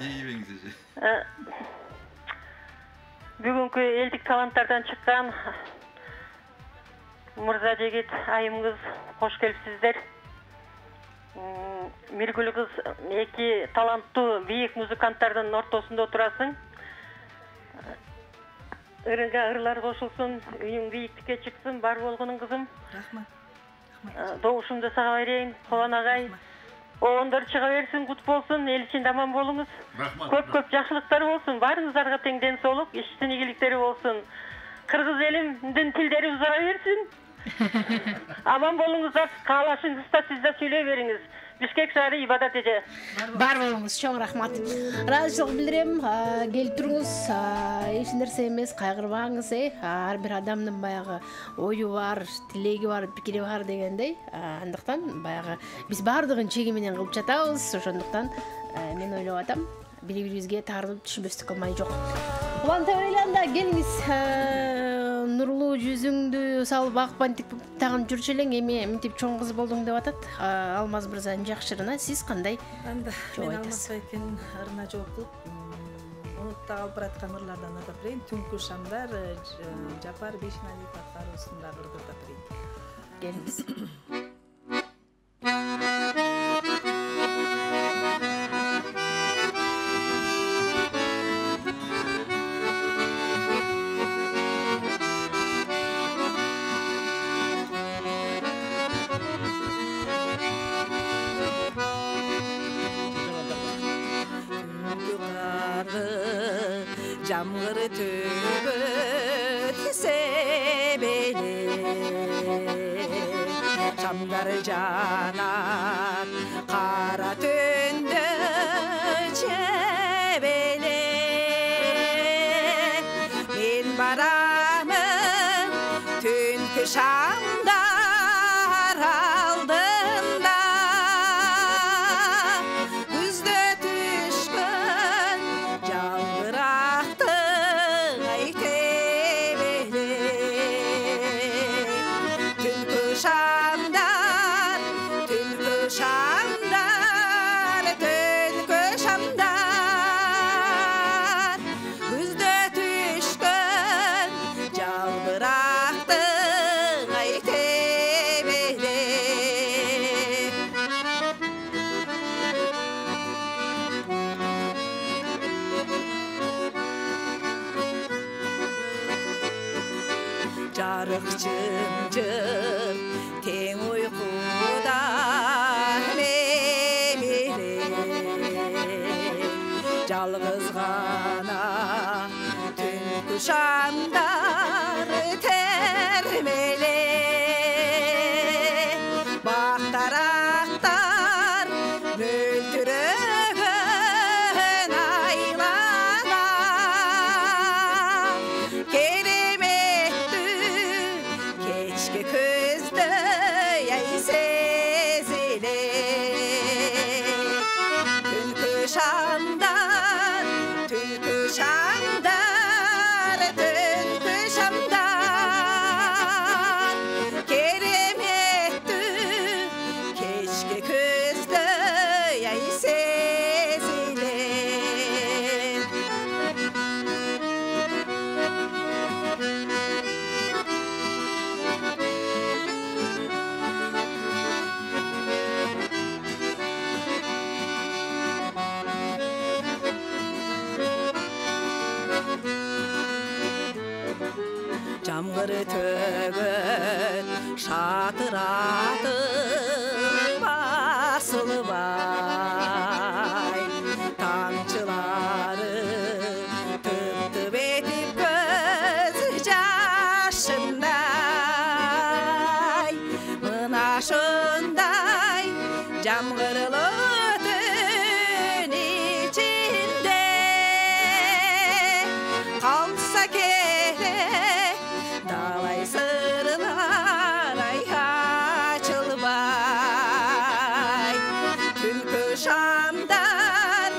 Бүгүнкү элдик таланттардан чыккан Мырза жигит, айым кыз, кош келипсиздер. Миргүл кыз, эки таланттуу бийик музыканттардын ортосунда отурасың. Ырынга ырлар кошулсун, үйүң бийиктикке чыксын, бар болгонуң кызым. Рахмат. Добушумду сага берейин, Кобан агай. Оңдор чыга берсин, кут болсун, эл ичинде аман болуңуз. Көп жакшылыктар болсун, барыңыздарга тең ден соолук, иштин ийгиликтери болсун. Кыргыз элимдин тилдери узара берсин. Аман болуңуздар, каалашыңызда сиз да сүйлөй бериңиз. Бишкек шаары ибадат эже. Бар болуңуз, чоң рахмат. Ыраазычылык билдирем, келип туруңуз, эч нерсе эмес, кайгырбаңыз, ар бир адамдын баягы ою бар, тилеги бар, пикири бар дегендей. Андыктан баягы биз бардыгын чеги менен кылып жатабыз. Ошондуктан мен ойлоп атам, бири-бирибизге таарынып түшүнбөстүк кылмай жок. Уланта ойланда келиңиз. Нурлуу жүзүңдү салып ак бантик тагып жүрчү элең, эми мынтип чоң кыз болдуң деп атат. Алмаз мырзанын жакшырына сиз кандай жооп айтасыз? Мен Алмаз байкенин ырына жооп кылып, унутта калып бараткан ырлардан ырдап берейин. Түнкү шамдар, Жапар Бешиналиев аткаруусунда ырдап берейин. Келиңиз. жамғыр төгөт себеле шамдар жанат қара түнді чебеле мен барамын түнгі шамдар алдында күзде түшкін жалбырақты айтебеле түнгі шамдар түнгі шамдар күзде түшкін жалбырақты айтебеле жарық жым-жым тең ұйқыда мемере жалғыз ғана түнгі шамдар термеле бақтарақтар мөлдіреген айлана кереметті кешкі күзді ай сезіле түнгі шамдар түнгі шамдар кереметті кешкі күзді ай сезіле жамғыр төгін шатыратып басылып ай тамшылары тып-тып етіп көз жашындай мына шындай жамғырлы түн içinde қалса керек далай сырлар ай açılбай түнгі шамдар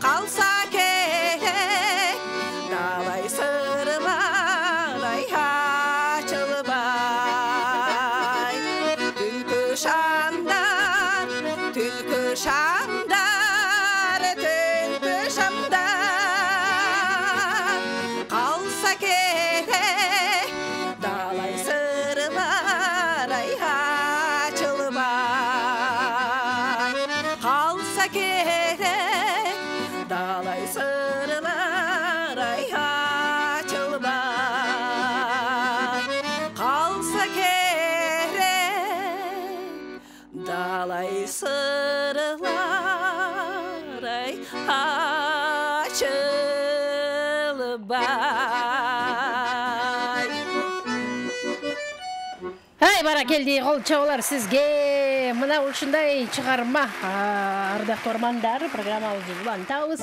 қалса керек далай сырлар ай açылбай түнгі шамдар қалса керек далай сырлар ай açылбай қалса керек далай сырлар ай açылбай қалса керек далай сырлар ай açılбай Ай, бара келди, кол чабалар сизге. Мына ушундай чыгарма ардактуу армандар программабызды улантабыз.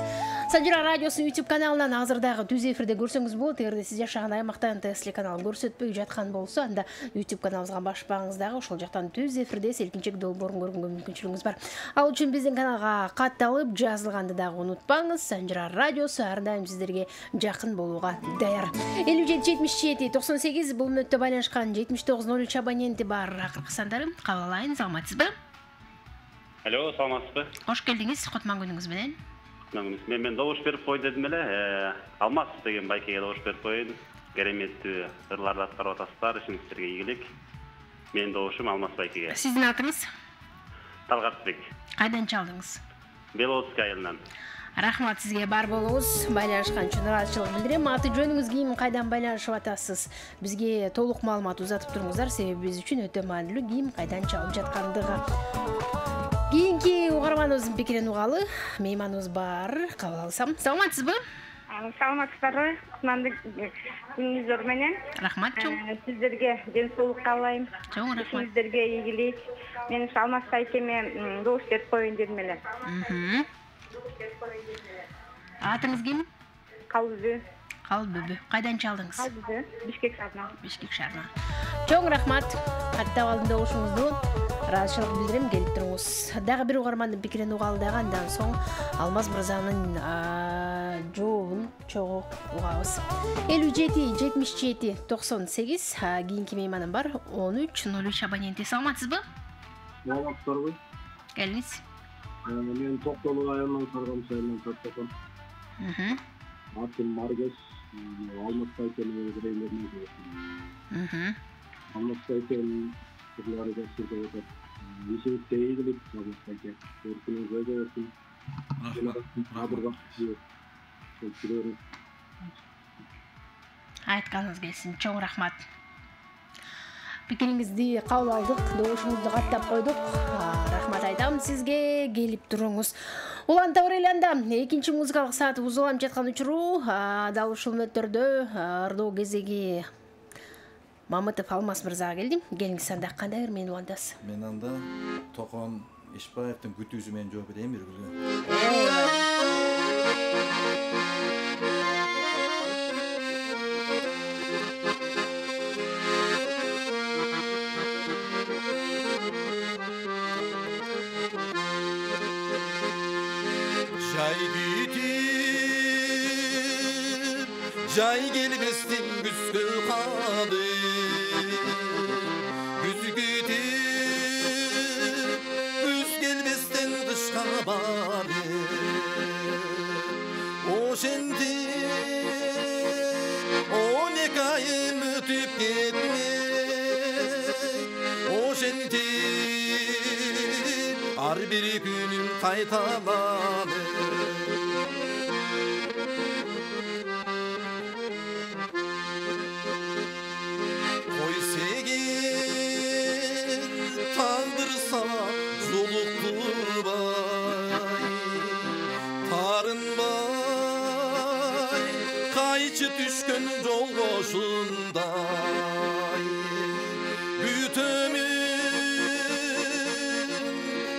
Санжира радиосунун YouTube каналынан азырдагы түз эфирде көрсөңүз болот. Эгерде сиз жашаган аймактан ТСЛ каналын көрсөтпөй жаткан болсо, анда YouTube каналыбызга башпаңыз дагы ошол жактан түз эфирде селкинчек долбоорун көргөнгө мүмкүнчүлүгүңүз бар. Ал үчүн биздин каналга катталып жазылганды дагы унутпаңыз. Санжира радиосу ар дайым сиздерге жакын болууга даяр. 57-77-98 бул мүнөттө байланышкан 7903 абоненти бар. Акыркы сандары кабыл алайын. Саламатсызбы? Алло, саламатсызбы? Кош келдиңиз. Кутман күнүңүз менен. Мен добуш берип кой дедим эле. Алмаз деген байкеге добуш берип коюн. Кереметтүү ырларды аткарып атасыздар. Ишиңизге ийгилик. Менин добушум Алмаз байкеге. Сиздин атыңыз? Талгатбек. Кайдан чалдыңыз? Беловодский айылынан. Рахмат сизге, бар болуңуз. Байланышкан үчүн ыраазычылык билдирем. Аты жөнүңүз ким, кайдан байланышып атасыз? Бизге толук маалымат узатып туруңуздар, себеби биз үчүн өтө маанилүү ким кайдан чалып жаткандыгы. Кийинки угарманыбыздын пикирин угалы. Мейманыбыз бар. Кабыл алсам. Саламатсызбы? Саламатсыздарбы? Кутмандуу күнүңүздөр менен. Рахмат чоң. Сиздерге ден соолук каалайм. Чоң рахмат. Сиздерге ийгилик. Мен Алмаз Сайкеме добуш берип коеюн дедим эле. Атыңыз ким? Калбүбү. Калбүбү. Кайдан чалдыңыз? Калбүбү. Бишкек шаарынан. Бишкек шаарынан. Чоң рахмат. Каттап алдым добушуңузду. Ыраазычылык билдирем, келип туруңуз. Дагы бир угармандын пикирин угалы дагы андан соң Алмаз мырзанын жообун чогуу угабыз. 57 77 98 кийинки мейманым бар. 1303 абоненти. Саламатсызбы? Саламатсыздарбы? Келиңиз. Мен Токтолук айылынан Саргам сайынан каттакам. Атым Маргес, Алмаз Сайкемге кирелерин жүрөм. Алмаз Сайкем кызлары да сирде отат. Ишиңиз тийгилик, Алмаз Сайке. Көркүнүң көйгө болсун. Айтканыңыз келсин. Чоң рахмат. Пикириңизди кабыл алдык, добушуңузду каттап койдук. Рахмат айтам сизге, келип туруңуз. Улан Таврелянда экинчи музыкалык сааты узулам жаткан учуру, дал ушул мөттөрдө ырдоо кезеги Мамытов Алмаз мырзага келдим. Келиңиз анда кандай ырмен уландасыз? Мен анда Токон Ишбаевдин күтүүсү менен жооп берейин биргизген. Жай күтүп, жай келбестен күзгө калды. Күз күтүп, күз келбестен кышка барды. Ошентип, 12 айым өтүп кетмек. Ошентип, ар бир күнүм кайталам. Düşkün yol boşunday Bütümün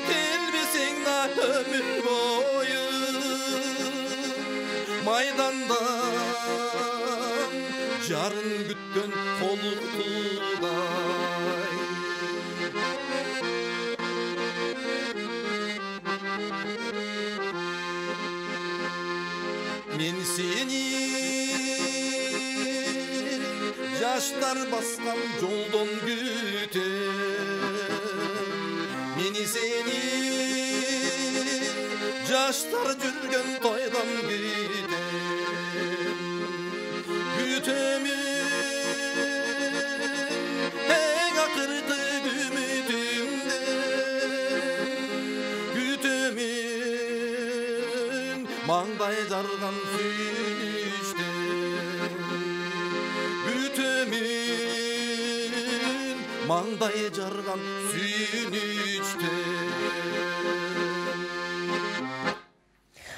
kelbesin da ömür boyu Maydandan yarın gütkön koluktuday Men seni Yaşlar baskan yoldan gütem Meni seni Yaşlar жүрген toydan gütem Gütemin en akırdı ümitimde Gütemin mangday jargan süyüşte Mangday jargan sүйүнүчтө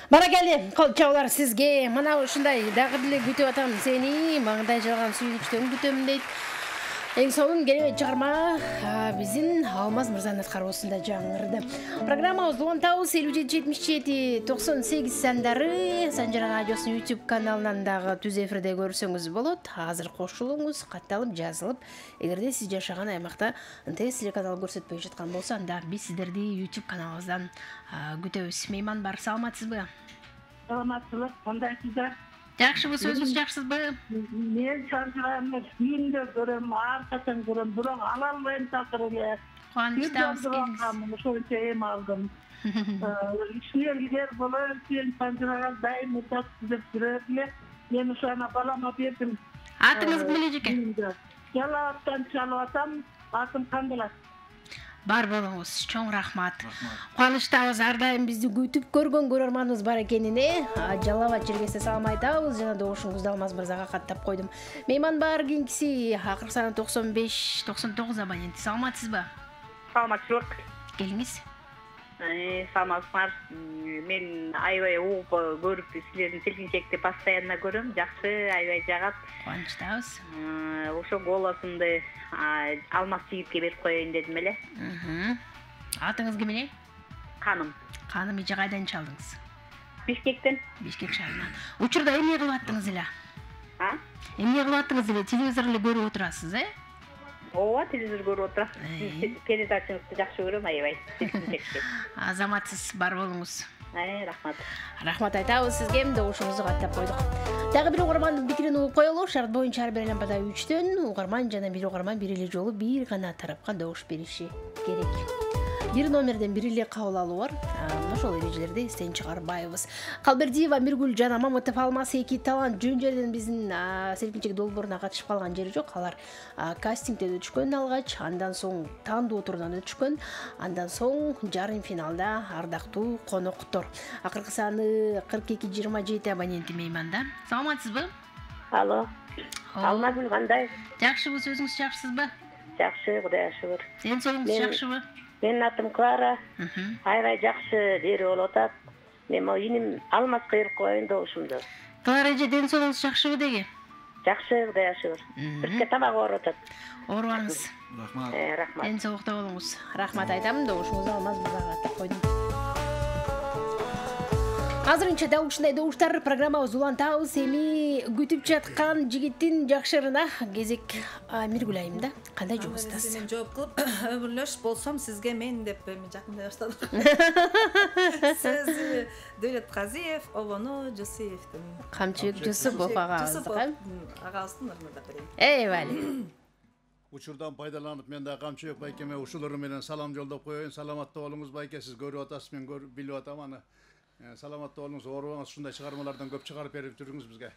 Баракелде, чабалар сизге. Мына ушундай дагы деле күтүп атам сени, маңдай жарган сүйүнүчтөн күтөм дейт. Эң сонун керемет чыгарма биздин Алмаз мырзанын аткаруусунда жаңырды. Программабыз улантабыз 57 77 98 сандары Санжара радиосунун YouTube каналынан дагы түз эфирде көрсөңүз болот. Азыр кошулуңуз, катталып, жазылып. Эгерде сиз жашаган аймакта НТС телеканалы көрсөтпөй жаткан болсо, анда биз сиздерди YouTube каналыбыздан күтөбүз. Мейман бар, саламатсызбы? Саламатсызбы, кандайсыздар? Жакшыбыз, өзүңүз жакшысызбы? Мен Санжараны үйүндө көрөм, аркадан көрөм, бирок ала албайм такыр эле. Кубанычтабыз келиңиз. Ошончо эм алдым. Ишине илгер болоюн, сен Санжарага дайым мурдат түзөп жүрөт эле. Мен ошону балама бердим. Атыңыз ким эле жеке? Жалааттан чалып атам, атым Кандалат. Бар болуңуз, чоң рахмат. Кубанычтабыз, ар дайым бизди күтүп көргөн көрөрманыбыз бар экенине. Жалаба Чергесте салам айтабыз. Жана добушуңузду Алмаз мырзага каттап койдум. Мейман бар, кийинкиси акыркы саны 95 99 абонент. Саламатсызбы? Саламатчылык. Келиңиз. Саламатсыздар. Мен аябай угуп көрүп силердин селкинчекти постоянно көрөм. Жакшы, аябай жагат. Кубанычтабыз. Ошо голосумду Алмаз жигитке берип коеюн дедим эле. Атыңыз ким эле? Каным. Каным, эже кайдан чалдыңыз? Бишкектен. Бишкек шаарынан. Учурда эмне кылып аттыңыз эле? Эмне кылып аттыңыз эле? Телевизор эле көрүп отурасыз, Ооба, телевизор көрүп отурам. Передачаңызды жакшы көрөм, аябай. Азаматсыз, бар болуңуз. Рахмат. Рахмат айтабыз сизге, добушуңузду каттап койдук. Дагы бир угармандын пикирин угуп коелу. Шарт боюнча ар бир лампада 3төн угарман жана бир угарман бир эле жолу бир гана тарапка добуш бериши керек. Бир номерден бир эле кабыл алуу бар. Ошол эрежелерди эстен чыгарбайбыз. Калбердиева Миргүл жана Мамытов Алмаз эки талант жөн жерден биздин селкинчек долбооруна катышып калган жери жок. Алар кастингден өтүшкөн алгач, андан соң тандоо турунан өтүшкөн, андан соң жарым финалда ардактуу коноктор. Акыркы саны 42-27 абоненти мейманда. Саламатсызбы? Алло. Алмазгүл кандай? Жакшыбыз, өзүңүз жакшысызбы? Жакшы, Кудайга шүгүр. Сенин соңуңуз жакшыбы? Менин атым Клара. Аябай жакшы дери болуп атат. Мен иним Алмазга берип коеюн добушумду. Клара эже, ден соолугуңуз жакшыбы деги? Жакшы, Кудайга шүгүр. Бирке тамак ооруп атат. Оорубаңыз. Рахмат. Рахмат. Ден соолукта болуңуз. Рахмат айтам, добушуңузду Алмаз мырзага каттап койдум. Азырынча дал ушундай добуштар программабыз улантабыз. Эми күтүп жаткан жигиттин жакшырына кезек Миргүл айымда. Кандай жобуңуз? Мен жооп кылып, өмүрлөш болсом сизге мен деп жакындай баштадым. Сөзү Дөөлөт Казиев, обону Жусеевдин. Камчыбек Жусупов агабыздыкы. Агабыздын ырмырдап берейин. Эйвали. Учурдан пайдаланып мен да Камчыбек байкеме ушулары менен салам жолдоп коеюн. Саламатта болуңуз байке, сиз көрүп атасыз, мен билип атам аны. Саламатта болуңуз, оорубаңыз, ушундай чыгармалардан көп чыгарып берип жүрүңүз бизге.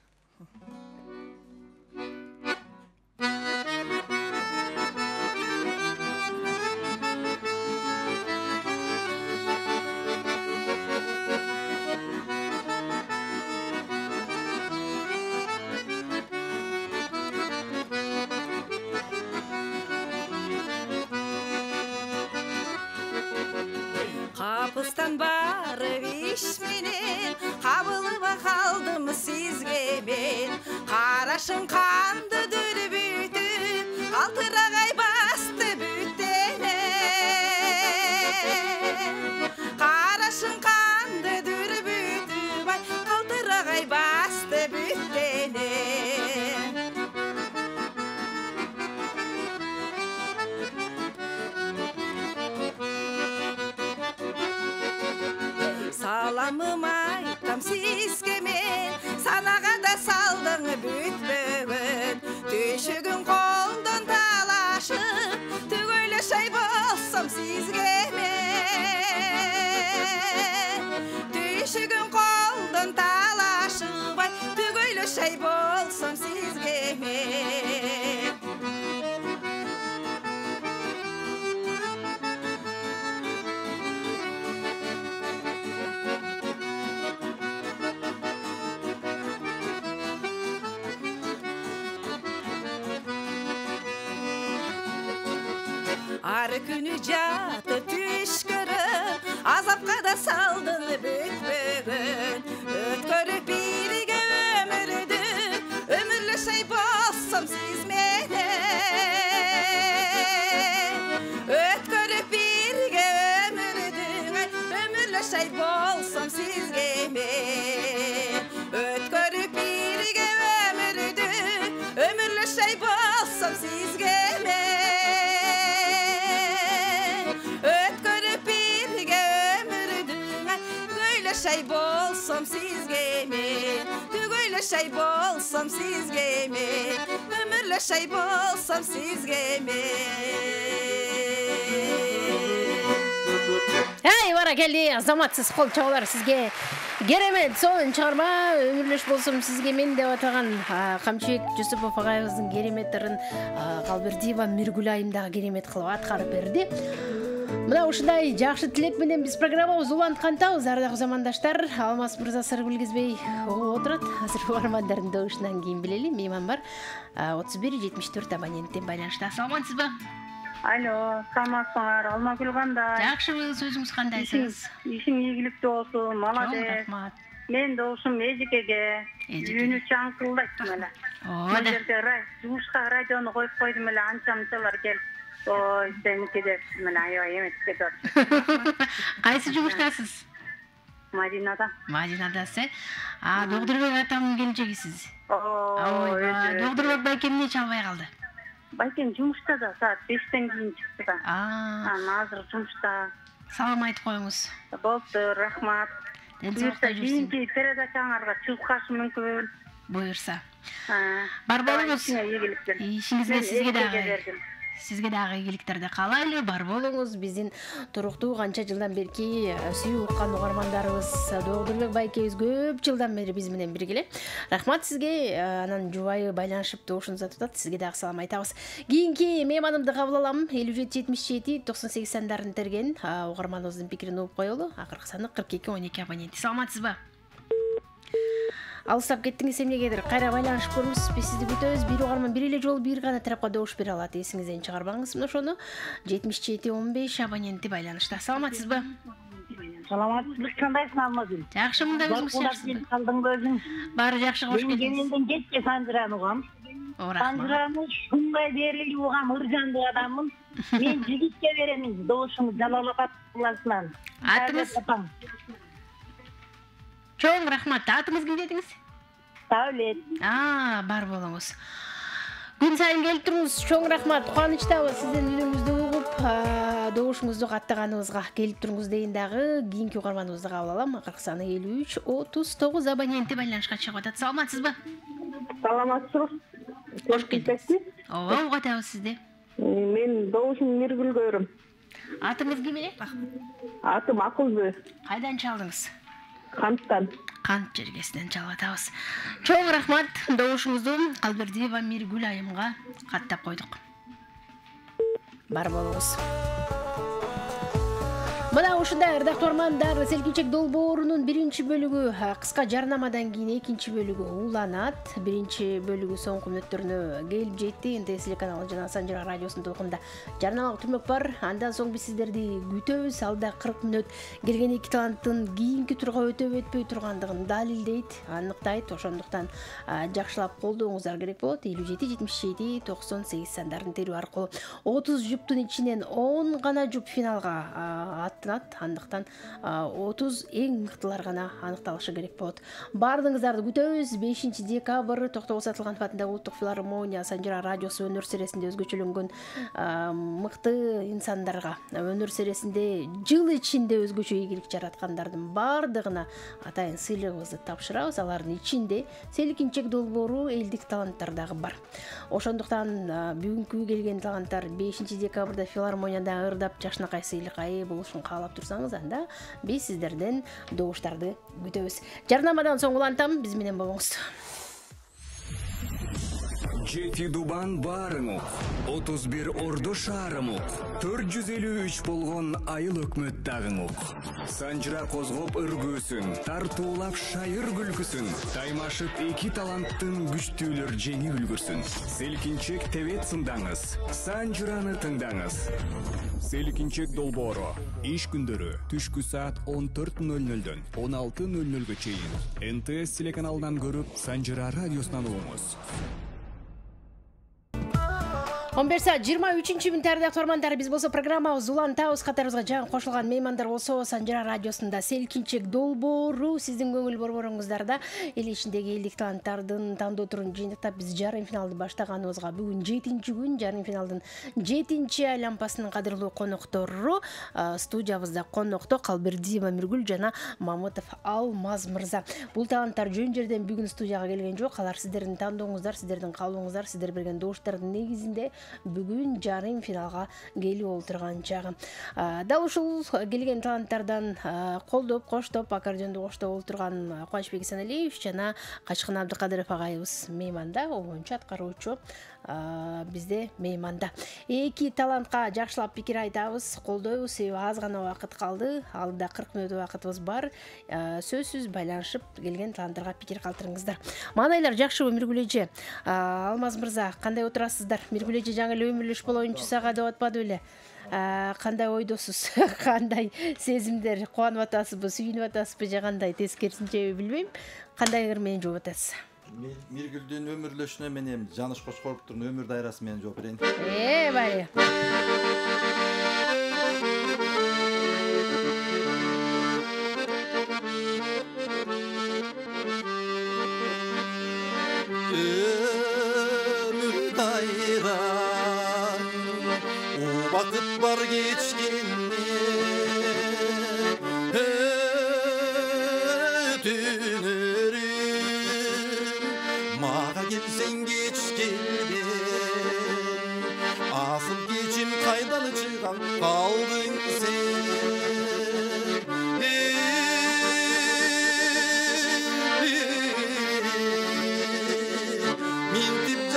Kapıstan barıp iş menен kabılıba kaldım sizge ben. Karaşın kandıdır bütün altıragay bastı bütene. Karaşın kandıdır bütün altıragay bastı bütene. Salamım aytam sizge men, sanaga da saldың бүтпөгөн. Түшүгүн колдон талашып, түгөлө шай болсом sizge men. Түшүгүн колдон талашып, түгөлө шай болсом sizge men. Ар күнү жатып түш көрүп, азапка да салдың бүтпөгөн. Өткөрүп бирге өмүрдү, өмүрлөшөй болсом сиз менен. Өткөрүп бирге өмүрдү, өмүрлөшөй болсом сизге мен. Өткөрүп бирге өмүрдү, өмүрлөшөй болсом сизге мен. Şay bolsam sizge men, tügöyle şay bolsam sizge men, ömürle şay bolsam sizge men. Hey, barakeli, azamatsız kol çağlar sizge. Керемет, сонун чыгарма өмүрлөш болсом сизге мен деп атаган Камчыбек Жусупов агайыбыздын кереметтерин Калбердиева Миргүл айымдагы керемет кылып аткарып берди. Мына ушундай жакшы тилеп менен биз программабызды уланткантабыз. Ардактуу замандаштар, Алмаз мырза сыр билгизбей отурат. Азыр угармандардын добушунан кийин билели, мейман бар. 31-74 абоненттен байланышта. Саламатсызбы? Алло, саламатсыңар, Алмагүл кандай? Жакшыбыз, өзүңүз кандайсыз? Ишиң ийгиликтүү болсун, молодец. Рахмат. Мен дошум Эжикеге үйүнү чаңкылдайт эле. Бул жерде жумушка радиону коюп койдум эле, анча-мынчалар келип. Ой, сеники деп мен аябай эметке көрдүм. Кайсы жумуштасыз? Мадинада. Мадинадасыз. Догдурбек атамдын келинчегисиз. Ой, Догдурбек байке эмне чалбай калды? Байкем жумушта да саат 5-тен кийин чыкты да. Азыр жумушта. Салам айтып коюңуз. Болду, рахмат. Буюрса кийинки передачаңарга чыгып калышы мүмкүн. Буюрса. Бар болуңуз. Ишиңизге сизге дагы ийгиликтерди каалайлы. Бар болуңуз. Биздин туруктуу канча жылдан берки сүйүп уккан угармандарыбыз Догдурбек байкебиз көп жылдан бери биз менен биргеле. Рахмат сизге. Анан жубайы байланышып добушун атып атат. Сизге дагы салам айтабыз. Кийинки мейманымды кабыл алам. 57-77-98 сандарын терген угарманыбыздын пикирин угуп коелу. Акыркы саны 42-12 абонент. Саламатсызбы? Алыстап кеттиңиз эмнегедир? Кайра байланышып көрүңүз. Биз сизди күтөбүз. Бир угарман бир эле жолу бир гана тарапка добуш бере алат. Эсиңизден чыгарбаңыз мына ошону. 77-15 абоненти байланышта. Саламатсызбы? Саламатсызбы, кандайсың Алмагүл? Жакшы, мындай өзүңүз жакшысызбы? Калдыңбы өзүң? Баары жакшы, кош келдиңиз. Кененден кетчи Санжыраны угам. Санжыраны шунгай берилип угам, ыржандуу адаммын. Мен жигитке беремин добушуңду Жалалабад кыласынан. Атыңыз? Чоң рахмат. Атыңыз ким дедиңиз? Саулет. Бар болуңуз. Күн сайын келип туруңуз. Чоң рахмат. Кубанычтабыз сиздин үнүңүздү угуп, добушуңузду каттаганыбызга. Келип туруңуз дейин дагы кийинки угарманыбызды кабыл алам. Акыркы саны 53-39 абоненти байланышка чыгып атат. Саламатсызбы? Саламатсыз. Кош келдиңиз. Ооба, угатабыз сизди. Мен добушум Миргүлгөрүм. Атыңыз ким эле? Атым Акылбы. Кайдан чалдыңыз? Канттан. Кант жергесинен чалып атабыз. Чоң рахмат. Добушуңузду Калбердиева Миргүл айымга каттап койдук. Бар болуңуз. Мына ушундай ырдактуу угармандар, Селкинчек долбоорунун биринчи бөлүгү кыска жарнамадан кийин экинчи бөлүгү уланат. Биринчи бөлүгү соңку мүнөттөрүнө келип жетти. НТС телеканалы жана Санжыра радиосунун толкунда жарнамалык түрмөк бар. Андан соң биз сиздерди күтөбүз. Алда 40 мүнөт келген эки таланттын кийинки турга өтөп өтпөй тургандыгын далилдейт, аныктайт. Ошондуктан жакшылап колдооңуздар керек болот. 57-77-98 сандарын терүү аркылуу 30 жуптун ичинен 10 гана жуп финалга андыктан 30 эң мыктылар гана аныкталышы керек болот. Бардыгыңыздарды күтөбүз. 5 декабрь Токтогул Сатылганов атындагы Улуттук филармония Санжыра радиосу өнөр сересинде өзгөчөлөнгөн мыкты инсандарга, өнөр сересинде жыл ичинде өзгөчө ийгилик жараткандардын бардыгына атайын сыйлыгыбызды тапшырабыз. Алардын ичинде Селкинчек долбоору элдик таланттар дагы бар. Ошондуктан бүгүнкү келген таланттар 5 декабрда филармонияда ырдап жакшынакай сыйлыкка ээ болушун каалап турсаңыз, анда биз сиздерден добуштарды күтөбүз. Жарнамадан соң улантам, биз менен болуңуз. Жети Дубан барыңук, 31 Ордо шаарымук, 453 болгон айыл өкмөт дагыңук. Санжыра козгоп ыргөөсүн, тартуулап шайыр күлкүсүн, таймашып эки таланттын күчтүүлөр жеңи үлгүрсүн. Селкинчек тебет сындаңыз, Санжыраны тыңдаңыз. Селкинчек долбоору иш күндөрү түшкү саат 14:00дөн 16:00га чейин НТС телеканалынан көрүп, Санжыра радиосунан угуңуз. 11 саат 23 минуттарда ортмандар, биз болсо программабыз улантабыз. Катарыбызга жаңы кошулган меймандар болсо Санжыра радиосунда Селкинчек долбоору сиздин көңүл борборуңуздарда эл ичиндеги элдик таланттардын тандоо турун жыйынтыктап биз жарым финалды баштаганыбызга бүгүн 7-күн. Жарым финалдын 7-чи аймпасынын кадырлуу коноктору студиябызда конокто Калбердиева Миргүл жана Мамытов Алмаз мырза. Бул таланттар жөн жерден бүгүн студияга келген жок. Алар сиздердин тандооңуздар, сиздердин каалооңуздар, сиздер берген добуштардын негизинде бүгүн жарым финалга келип олтурган чагы. Дал ушул келген таланттардан колдоп, коштоп, аккордеонду коштоп олтурган Кубанычбек Исеналиев жана Качкын Абдыкадыров агайыбыз мейманда, обончу аткаруучу бизде мейманда. Эки талантка жакшылап пикир айтабыз, колдойбуз, себеби аз гана убакыт калды. Алда 40 мүнөт убакытыбыз бар. Сөзсүз байланышып келген таланттарга пикир калтырыңыздар. Маанайлар жакшыбы Миргүл эже? Алмаз мырза, кандай отурасыздар? Миргүл эже же жаңы эле өмүрлөш болоюнчу сага деп атпады беле? Кандай ойдосуз? Кандай сезимдер? Кубанып атасызбы, сүйүнүп атасызбы же кандай? Тескерисинче билбейм. Кандай ыр менен жооп атасыз? Миргүлдүн өмүрлөшүнө мен эми Жаныш Кошкоровдун өмүр дайрасы менен жооп берейин. Бай. Ömür dayran Vakit var geçkende Ötünürüm Mağa gelsen geç geldin Asıl geçim kaydalı çıkan kaldın sen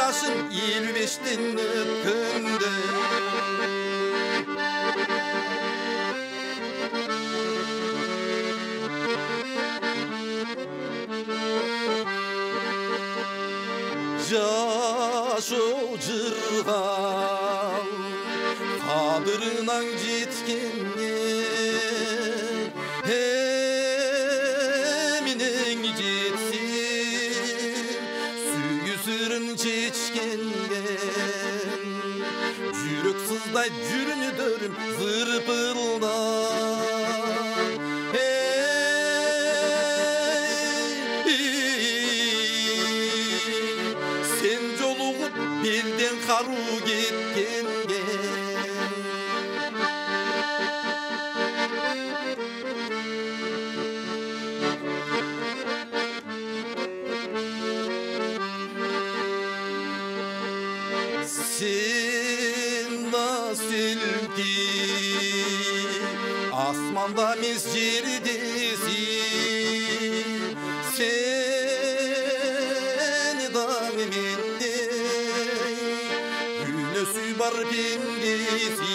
Yaşım 25'ten öpkündü Yaş ocırgan Kadırınan jetkenne Eminen jetsin Sürün çeçkenden Jürek sızday jürünü dörüm zırpıldan Sen joluğup belden karu getkenge Sen nasılki Asmanda mis yerdesin Sen damiminde Günösü var bendesin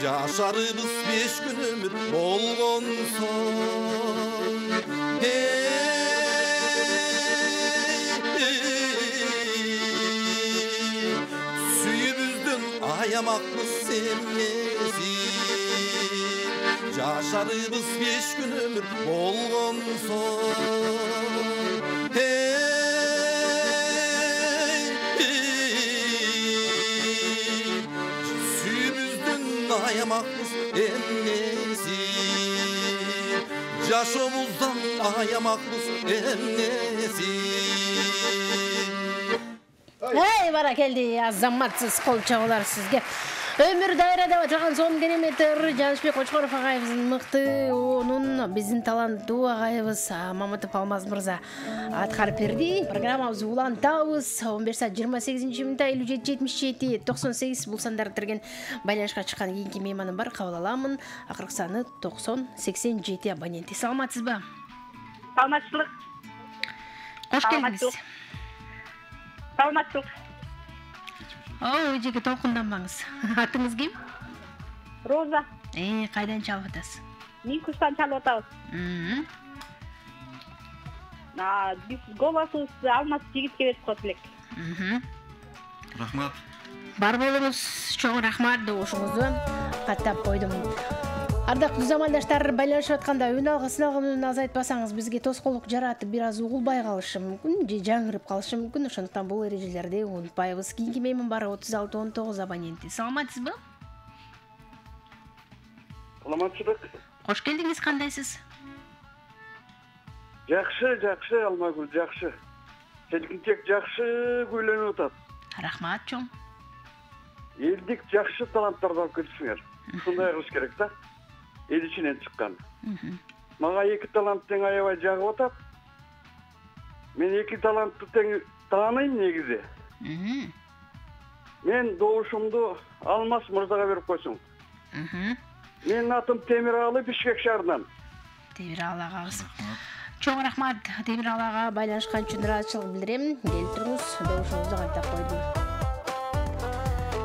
Yaşarımız 5 gün ömür olgon son Ayamaklı sevmesin Yaşarımız 5 gün ömür olgun son Suyumuzdan ayamaklı emmesin Yaşomuzdan ayamaklı emmesin Hey bana geldi azamatsız kol çağılar sizge. Ömür dairede отырған son кереметтер Жанышбек Кочкоров агайыбыздын мыкты онун биздин таланттуу агайыбыз Мамытов Алмаз мырза аткарып берди. Программабызды улантабыз. 11:28 57 98 бул сандарды тирген байланышка чыккан кийинки мейманым бар, кабыл аламын. Акыркы саны 90 87 абоненти. Саламатсызбы? Саламатчылык. Кош келдиңиз. Саламатчылык. Жеке толкунданбаңыз. Атыңыз ким? Роза. Кайдан чалып атасыз? Мен Куштан чалып атабыз. Биз голосубузду Алмаз жигитке берип коет элек. Рахмат. Бар болуңуз, чоң рахмат добушуңузду каттап койдум. Ардактуу замандаштар, байланышып атканда үн алгысын алган азайтпасаңыз бизге тоскоолдук жаратып бир аз угулбай калышы мүмкүн же жаңырып калышы мүмкүн. Ошондуктан бул эрежелерди унутпайбыз. Кийинки мейман бар 36-19 абоненти. Саламатсызбы? Саламатчылык. Кош келдиңиз, кандайсыз? Жакшы, Алмагүл, жакшы. Селкинчек жакшы көйлөнүп атат. Рахмат, чоң. Элдик жакшы таланттарды алып келишиңер. Ушундай кылыш керек да. Эл ичинен чыккан. Мага 2 талант тең аябай жагып атат. Мен 2 талантты тең тааныйм негизи. Мен добушумду Алмаз мырзага берип койсуң. Менин атым Темиралы, Бишкек шаарынан. Темиралы агабыз. Чоң рахмат. Темиралы ага байланышкан үчүн ыраазычылык билдирем. Келип туруңуз, добушуңузду кантап койдум.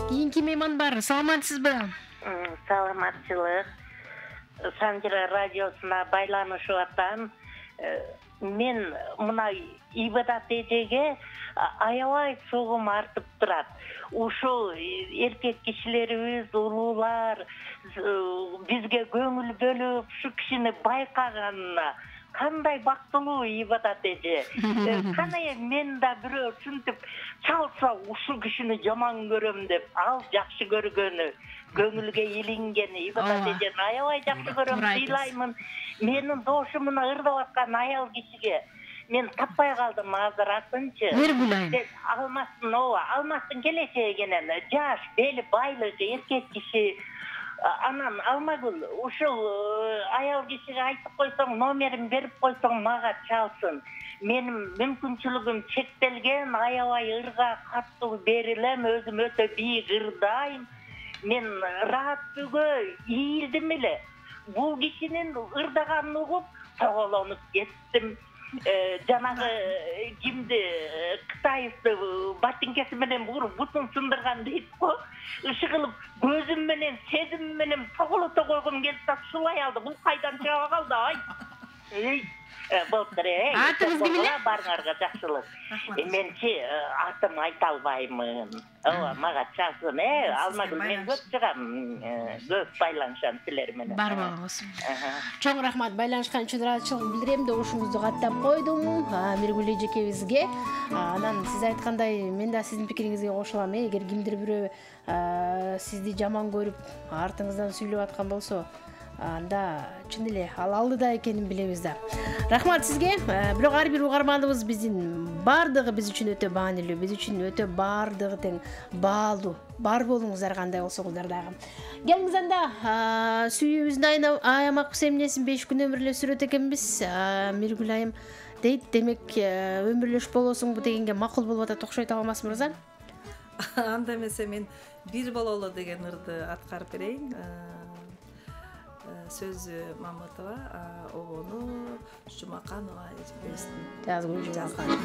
Кийинки мейман бар. Саламатсызбы? Саламатчылык. Санжыра радиосуна байланышып атам. мен мына ибадат эжеге аябай чогум артып турат. Ушул эркек кишилерибиз, улуулар бизге көңүл бөлүп, ушу кишини байкаганына кандай бактылуу ибадат эже. Кана мен да бирөө ушинтип чалса ушу кишини жаман көрөм деп, ал жакшы көргөнү, көңүлгө илингени ибадат эжени аябай жакшы көрөм, сыйлаймын. Менин дошумуна ырдап аткан аял кишиге мен таппай калдым азыр артынчы. Алмастын келечеги кенен жаш, бели байлыгы, эркек киши. Анан Алмагүл, ушул аял кишиге айтып койсоң, номерин берип койсоң, мага чалсын. Менин мүмкүнчүлүгүм чектелген, аябай ырга каттуу берилем, өзүм өтө бийик ырдайм. Мен раат бүгө ийилдим эле. Бул кишинин ырдаганын угуп, тоголонуп кеттим. Жанагы кимди Кытайсы ботинкеси менен буруп бутун сындырган дейт го. Ышыгылып көзүм менен, сезим менен тоголото койгум келип та сулай алды. Бул кайдан чыга калды, ай? Болуптур, атыңыз ким эле? Барыңарга жакшылык. Менчи атым айта албаймын. Ооба, мага чалсын, Алмагүл, мен көп чыгам, көп байланышам силер менен. Бар болуңуз. Чоң рахмат, байланышкан үчүн ыраазычылык билдирем, добушуңузду каттап койдум Миргүл эжекебизге. Анан сиз айткандай, мен да сиздин пикириңизге кошулам. Эгер кимдир бирөө сизди жаман көрүп, артыңыздан сүйлөп аткан болсо, анда чын эле ал алдыда экенин билебиз да. Рахмат сизге. Бирок ар бир угарманыбыз биздин бардыгы биз үчүн өтө маанилүү, биз үчүн өтө бардыгы тең баалуу. Бар болуңуздар кандай болсоңуздар дагы. Келиңиз анда сүйүүбүздү аямакпыз эмнесин 5 күн өмүрлө сүрөт экенбиз. Миргүл айым дейт, демек өмүрлөш болосуңбу дегенге макул болуп атат, окшойт Алмаз мырза. Анда эмесе мен бир бололу деген ырды аткарып берейин. Сөзү Мамытова, обону Жумаканова эжебиздин. Жазгыл Жумаканова.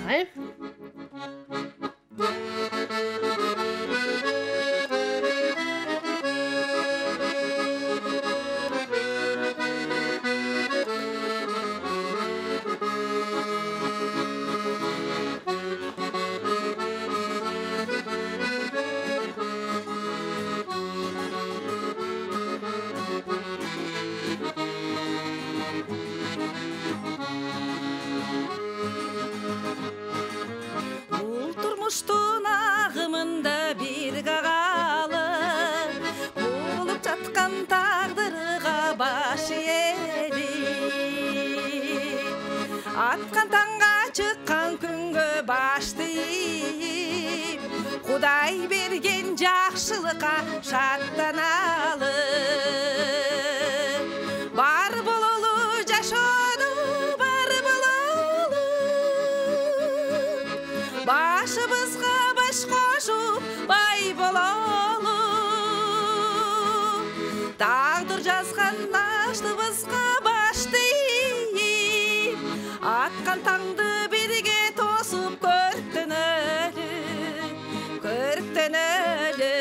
Turmuştun ağımında bir gagalı, bulup çatkan tağdırıga baş yedi. Atkan tanga çıkkan küngö baş deyip, Kuday bergen jakşılıka şattanalı. Bar bololu jaşodu, bar bololu. Başımızga baş koşup bay bololu. Tağdır жазган аштыбызга баш дейip, Атқан таңды бірге тосып көрктөнөлү, көрктөнөлү.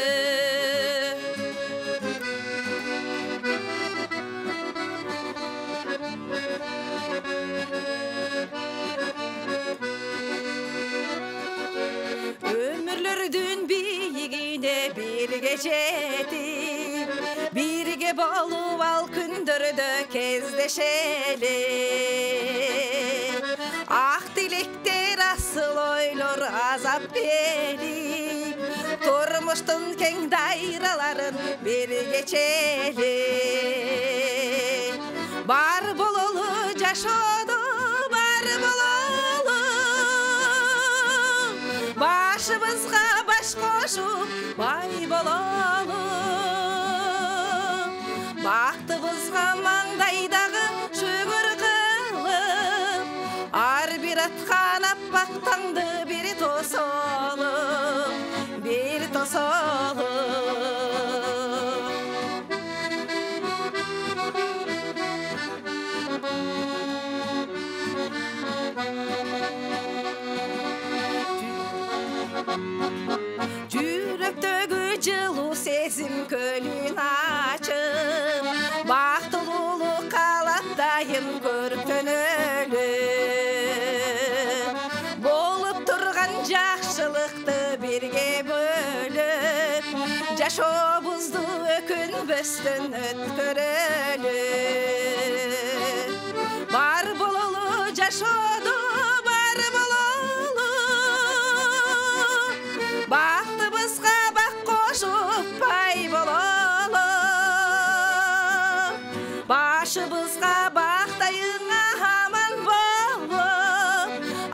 Ömürlөрдүн бийигине бирге жетип, бирге болуп ал күндөрдө кездешели. Ак тилектер асыл ойлор азап берип, турмуштун кең дайраларын бирге кечели. Бар бололу жашоодо, бар бололу. Başımızga baş koşup bay bololu. Baktımızga mаңдайдагы шүгүр кылып, ар бир аткан аппак таңды бир тосолу, бир тосолу. Жүрөктөгү жылуу сезим көлүн ачып, бактылуулук калат дайым көрктөнөлү. естен өткөрөлү бар бололу жашоодо бар бололу бактыбызга бак кошуп бай бололу башыбызга бактайыңа аман болуп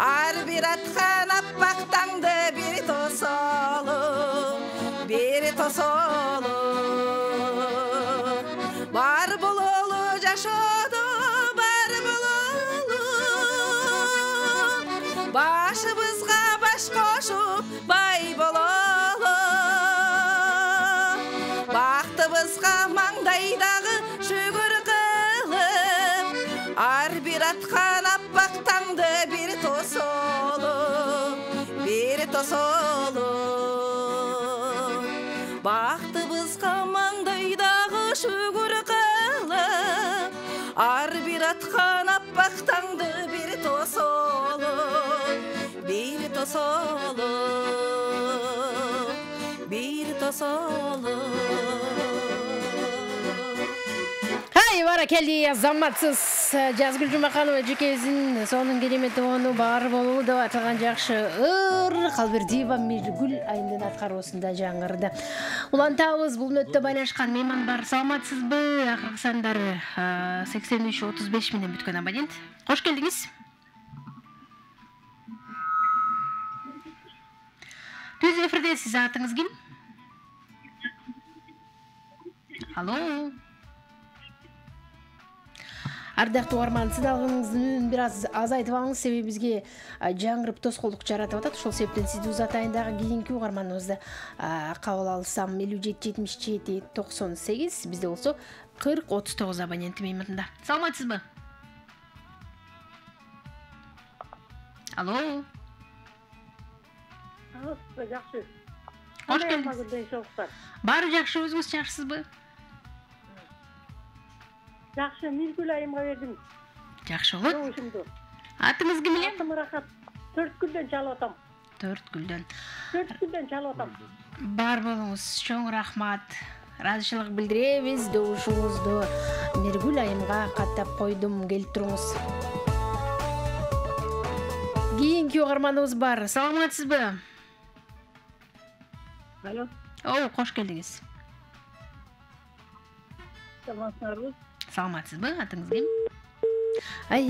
ар бир аткан аппак таңды бир тосолу бар бололу жашоодо бар бололу башыбызга баш кошуп бай бололу бактыбызга маңдайдагы шүгүр кылып ар бир аткан аппак таңды бир тосолу бактыбызга маңдайдагы шүгүр кылып ар бир аткан аппак таңды бир тосолу Баракелди, азаматсыз Жазгүл Жумаканова жекебиздин сонун керемети ону бар болуу деп аталган жакшы Калбердиева Миргүл айындын аткаруусунда жаңырды. Улантабыз, бул мүнөттө байланышкан мейман бар. Саламатсызбы? Акыркы сандары 83-35 менен бүткөн абонент. Кош келдиңиз. Түз эфирде, сиз атыңыз ким? Алло. Ардактуу угарман, сыналгыңыздын бир аз айтып алыңыз, себеби бизге жаңырып тоскоолдук жаратып атат. Ошол себептен сизди узатайындагы кийинки угарманыбызды кабыл алсам 57-77-98, бизде болсо 40-39 абоненти мейматында. Саламатсызбы? Алло. Жакшы. Кош келдиңиз. Баары жакшы, өзүңүз жакшысызбы? Жакшы, Миргүл айымга бердим. Жакшы болот. Атыңыз ким эле? Атым Рахат. 4 күндөн чалып атам. 4 күндөн. 4 күндөн чалып атам. Бар болуңуз, чоң рахмат. Ыраазычылык билдиребиз, добушуңузду Миргүл айымга каттап койдум, келип туруңуз. Кийинки угарманыбыз бар. Саламатсызбы? Алло. Кош келдиңиз. Саламатсызбы? Саламатсызбы? Атыңыз ким? Ай.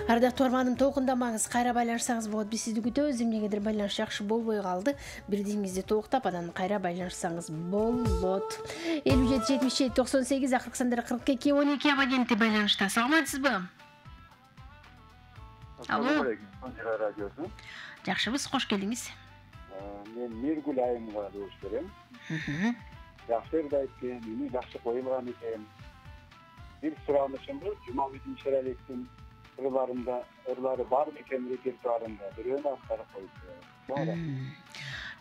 Ардактуу угарманым, толкундамаңыз, кайра байланышсаңыз болот. Биз сизди күтөбүз. Эмнегедир байланыш жакшы болбой калды. Бирдигиңизди токтоп, анан кайра байланышсаңыз болот. 57-77-98, акыркы сандары 42-12 абоненти байланышта. Саламатсызбы? Алло. Санжыра радиосу. Жакшыбыз, кош келдиңиз. Мен Миргүл айымга добуш берем. Жакшы айткен, мени жакшы коюлган экен. Бир суранышым бар, Жумабекин Шералектин ырлары бар экен репертуарында. Бирөөнү аткарып койду.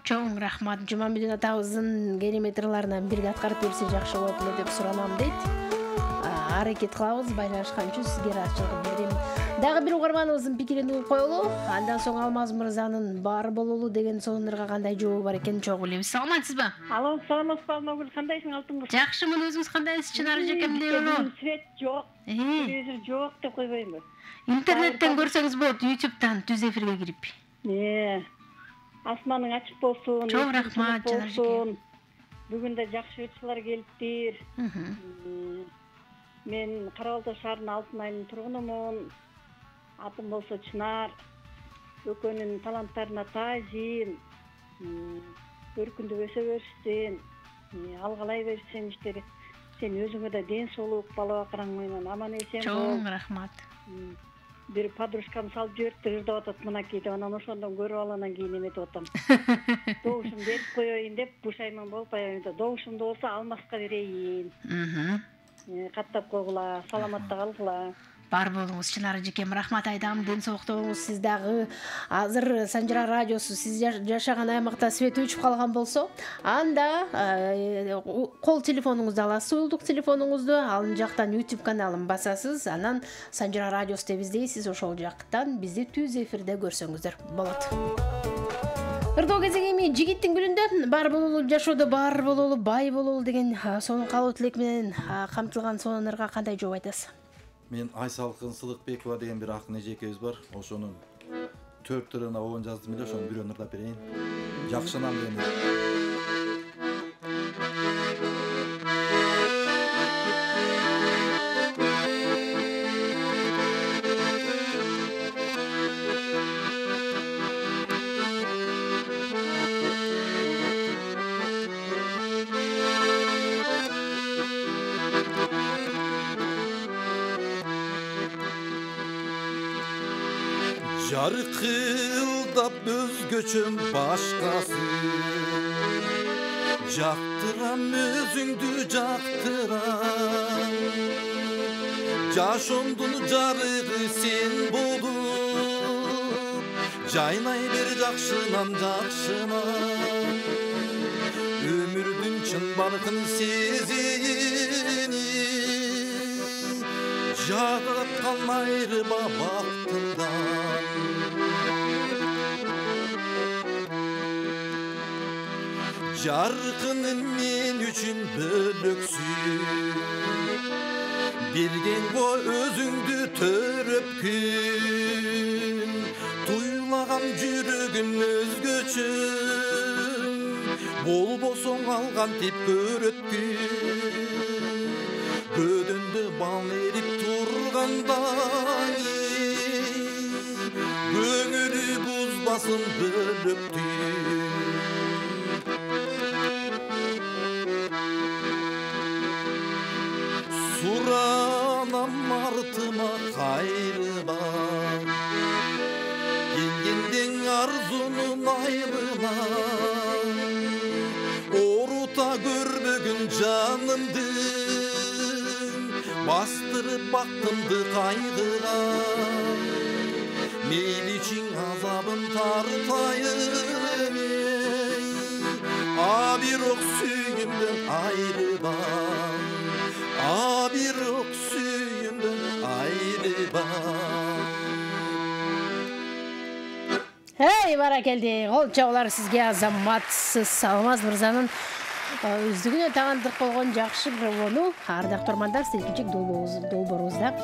Чоң рахмат, Жумабекин атабыздын керемет ырларынан бирди аткарып берсе жакшы болот эле деп суранам дейт. Аракет кылабыз, байланышкан үчүн сизге ыраазычылык билдирем. Дагы бир угарманыбыздын пикирин угуп коелу. Андан соң Алмаз мырзанын бар бололу деген сонун ырга кандай жообу бар экенин чогуу билебиз. Саламатсызбы? Алло, саламатсызбы Алмагүл, кандайсың алтынгыз? Жакшымын, өзүңүз кандайсыз? Чынар жекем дейбизби? Свет жок, телевизор жок деп койбоймунбу? Интернеттен көрсөңүз болот, YouTube'дан түз эфирге кирип. Асманың ачык болсун. Чоң рахмат, Чынар жеке. Бүгүн да жакшы учурлар келиптир. Мен Карабалта шаарынын Алтын айылынын тургунумун. Атым болсо Чынар. Өкөнүн таланттарына таазим. Өркүндү өсө берсин. Алгалай берсин иштери. Сен өзүңө да ден соолук, бала бакыраң менен аман эсен бол. Чоң рахмат. Бир подружкам салып жиберипти, ырдап атат мынакей деп, анан ошондон көрүп алгандан кийин эметип атам. Добушумду берип коеюн деп, пушайман болуп аябында. Добушумду болсо Алмаска берейин. Каттап койгула, саламатта калгыла. Бар болуңуз, Чынар жекем, рахмат айтам. Ден соолукта болуңуз. Сиз дагы азыр Санжыра радиосу сиз жашаган аймакта свет өчүп калган болсо, анда кол телефонуңузду аласыз, уюлдук телефонуңузду, ал жактан YouTube каналын басасыз, анан Санжыра радиосу деп издейсиз, ошол жактан бизди түз эфирде көрсөңүздөр болот. Ырдоо кезеги эми жигиттин күнүндө бар бололу жашоодо бар бололу бай бололу деген сонун каалоо тилек менен камтылган сонундарга кандай жооп айтасыз? Мен Айсалкын Сылыкбекова деген бир акын эжекебиз бар. Ошонун 4 тырына оон жаздым эле, ошону бирөөнү ырдап берейин. Жакшынам деген. Жарқылдап өзгөчөм башкасын, жактырам өзүңдү жактырам. Жашоомдун жарыгы сен болуп, жайнай бер жакшынам жакшынам. Өмүрдүн чын баркын сезени, жараткан айрыма бактымдан. Жаркыным мен үчүн бөлөксүн, берген го өзүңдү төрөпкүн. Туйлаган жүрөгүм өзгөчө, болбосоң алган тип көрөткүн. Көдөндө бал эрип турганда, көңүлү бузбасын бөлөктүн. Суранам артыма кайрыма, келгендең арзунун айыбына. Орута көрбөгүн жанымды, бастырып бактымды кайгыга. Мейличиң азабын тартайын, бирок сүйгүмдөн айрыба. Бирок сүйгүмдөн айрыба. Эй, баракелди. Кол чабуулар сизге Азамат Салмаз мырзанын өздүгүнө тагандык болгон жакшы болууну ардактуу угармандар селкинчек долбоорубузда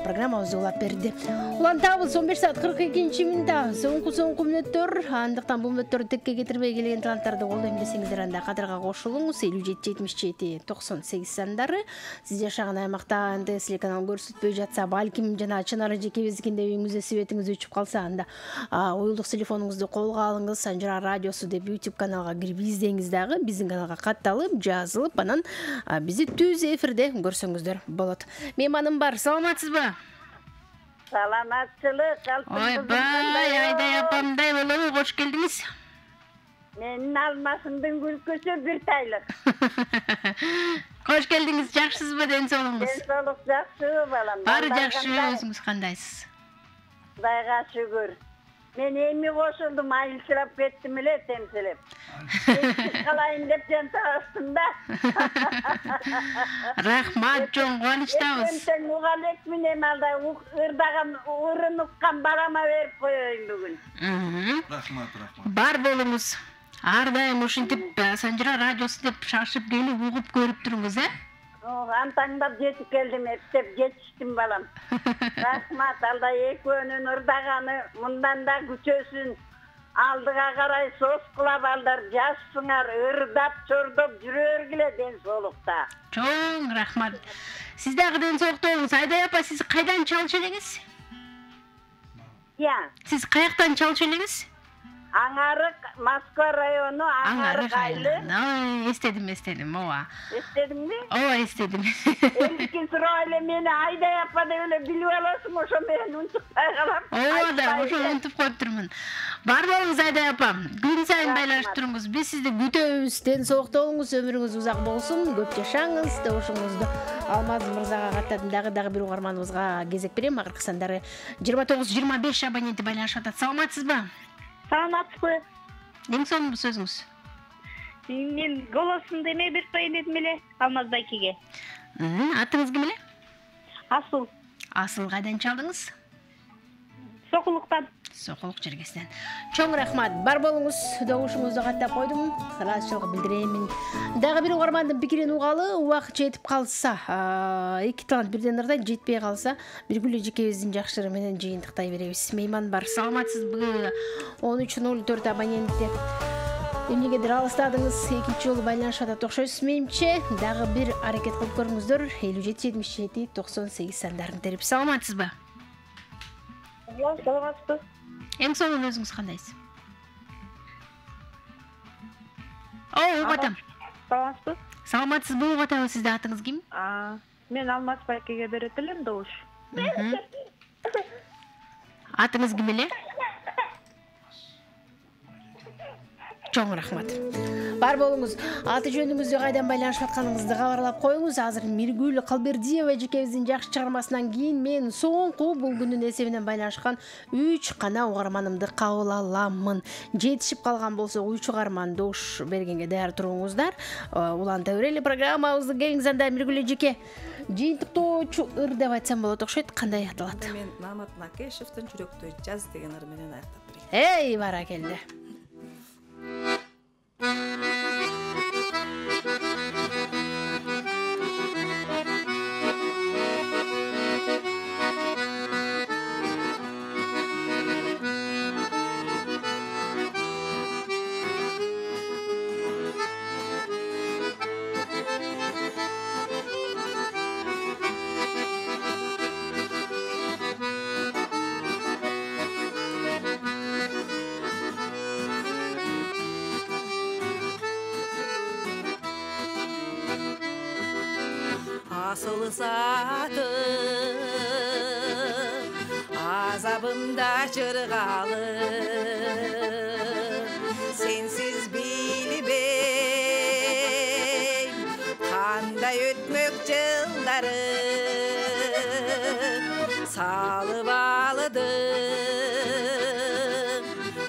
программабызды улап берди. Улантабыз 15:42 соңку мүнөттөр. Андыктан бул мүнөттөрдү текке кетирбей келген таланттарды колдойм десеңиздер анда кадырга кошулуңуз. 57-77-98 сандары. Сиз жашаган аймакта НТС телеканал көрсөтпөй жатса, балким жана Чынар эжекебиздикинде үйүңүздө светиңиз өчүп калса, анда уюлдук телефонуңузду колго алыңыз. Санжыра радиосу деп YouTube каналга кирип издеңиз дагы. Биздин каналга катталып, жазылып, анан бизди түз эфирде көрсөңүздөр болот. Мейманым бар. Саламатсызбы? Саламатчылык. Ойбай, Айдай апамдай болобу, кош келдиңиз. Менин алмасымдын күлкүсү бир тайлык. Кош келдиңиз, жакшысызбы, ден соолугуңуз? Ден соолук жакшы балам. Баары жакшы, өзүңүз кандайсыз? Кудайга шүгүр. Мен эми кошулдум, айылчырап кеттим эле темселеп. Калайын деп жантагыстым да. Рахмат, жон кубанычтабыз. Сен угалек менен алда ырдаган, урун уккан балама берип коеюн бүгүн. Рахмат. Бар болуңуз. Ар дайым ушинтип Санжыра радиосу деп шашып келип угуп көрүп туруңуз, Антаңдап жетип келдим, эптеп жетиштим балам. Рахмат, алда экөөнүн ырдаганы мындан да күчөсүн. Алдыга карай соскула балдар жашсыңар, ырдап, чордоп жүрөргүлө ден соолукта. Чоң рахмат. Сиз дагы ден соолукта болуңуз. Айдай апа, сиз кайдан чалчу элеңиз? Сиз каяктан чалчу элеңиз? Аңарык, Москва району, Аңарык айылы. Эстедим, ооба. Эстедимби? Ооба, эстедим. Элдикин суроо эле мени Айдай апа деп эле билип аласың, ошо мен унутпай калам. Ооба да, ошо унутуп коюп турмун. Бар болуңуз Айдай апа. Күн сайын байлашып туруңуз. Биз сизди күтөбүз. Ден соолукта болуңуз, өмүрүңүз узак болсун, көп жашаңыз. Добушуңузду Алмаз мырзага каттадым. Дагы бир угарманыбызга кезек берем. Акыркы сандары 29-25 абоненти байланышып атат. Саламатсызбы? Саламатсызбы? Эң соңку сөзүңүз. Мен голосумду эме берип коеюн дедим эле Алмаз байкеге. Атыңыз ким эле? Асыл. Асыл кайдан чалдыңыз? Сокулуктан. Соқылық жергесінен. Чоң рахмат. Бар болыңыз, доғышыңызды қаттап қойдым. Разышылығы білдіремін. Дағы бір уғармандың пікірен уғалы, уақыт жетіп қалса, екі талант бірден ұрдан жетпей қалса, бір күлі жекебіздің жақшыры менен жиынтықтай береміз. Мейман бар. Саламатсыз бүгін 13.04 абонентте. Емнегедір алыстадыңыз, екінші жолы байланышада тоқшайсыз меймче. Дағы бір әрекет қылып көріңіздер. 57-77-98 сандарын теріп. Саламатсыз ба? Саламатсыз. Ең соңын өзіңіз қандайсыз? Оғатам. Саламатсыз. Саламатсыз бұл оғатам, сізді атыңыз кім? Мен Алмас Байкеге беретілім, Доуш. Атыңыз кім еле? Чоң рахмат. Бар болыңыз. Аты жөніңізді қайдан байланышып атқаныңызды хабарлап қойыңыз. Азыр Миргүл Қалбердиева жекебіздің жақсы шығармасынан кейін мен соңғы бұл күннің есебінен байланышқан 3 қана уғарманымды қабыл аламын. Жетішіп қалған болса 3 уғарман дош бергенге даяр тұрыңыздар. Улан тәурелі программамызды келіңіздер Миргүл жеке. Жиынтықты ыр деп айтсам болады оқшайды, қандай аталады? Мен Намат Накешевтің жүректі жаз деген ырменен аяқтап берейін. Ей, бара келді. Asıl zatı azabımda çırgalı sensiz bilbey kanday ötmök yılları salıp alıdım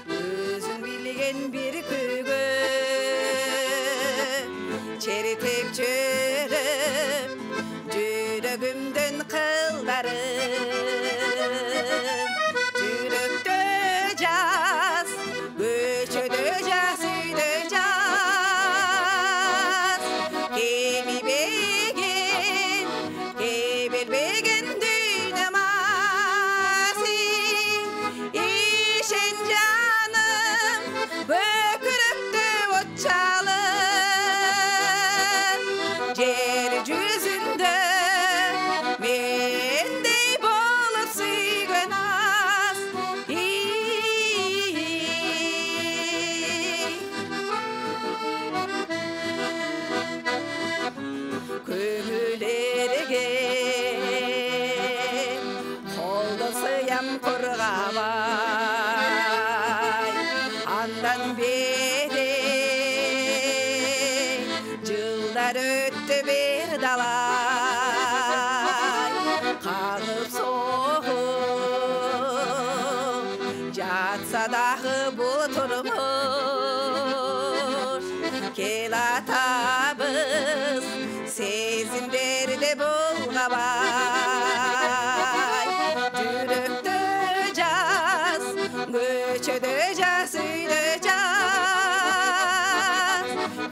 özün bilgen bir kügü çeritip çörüp yüreğimden kıllarım yürekte caz göçede caz üyde caz kemi begin kebel begin dünamasi işen canım bökürüptü ot çalır yer yüzünde mendey bolup suygun az kömülerge kolda sıyam kurgabay andan beri yıllar öttü bir dalay kanıp soğuk yatsa dahi bulturmuş kel atabız sezimlerde bulgabay yürekte caz göçede caz üyde caz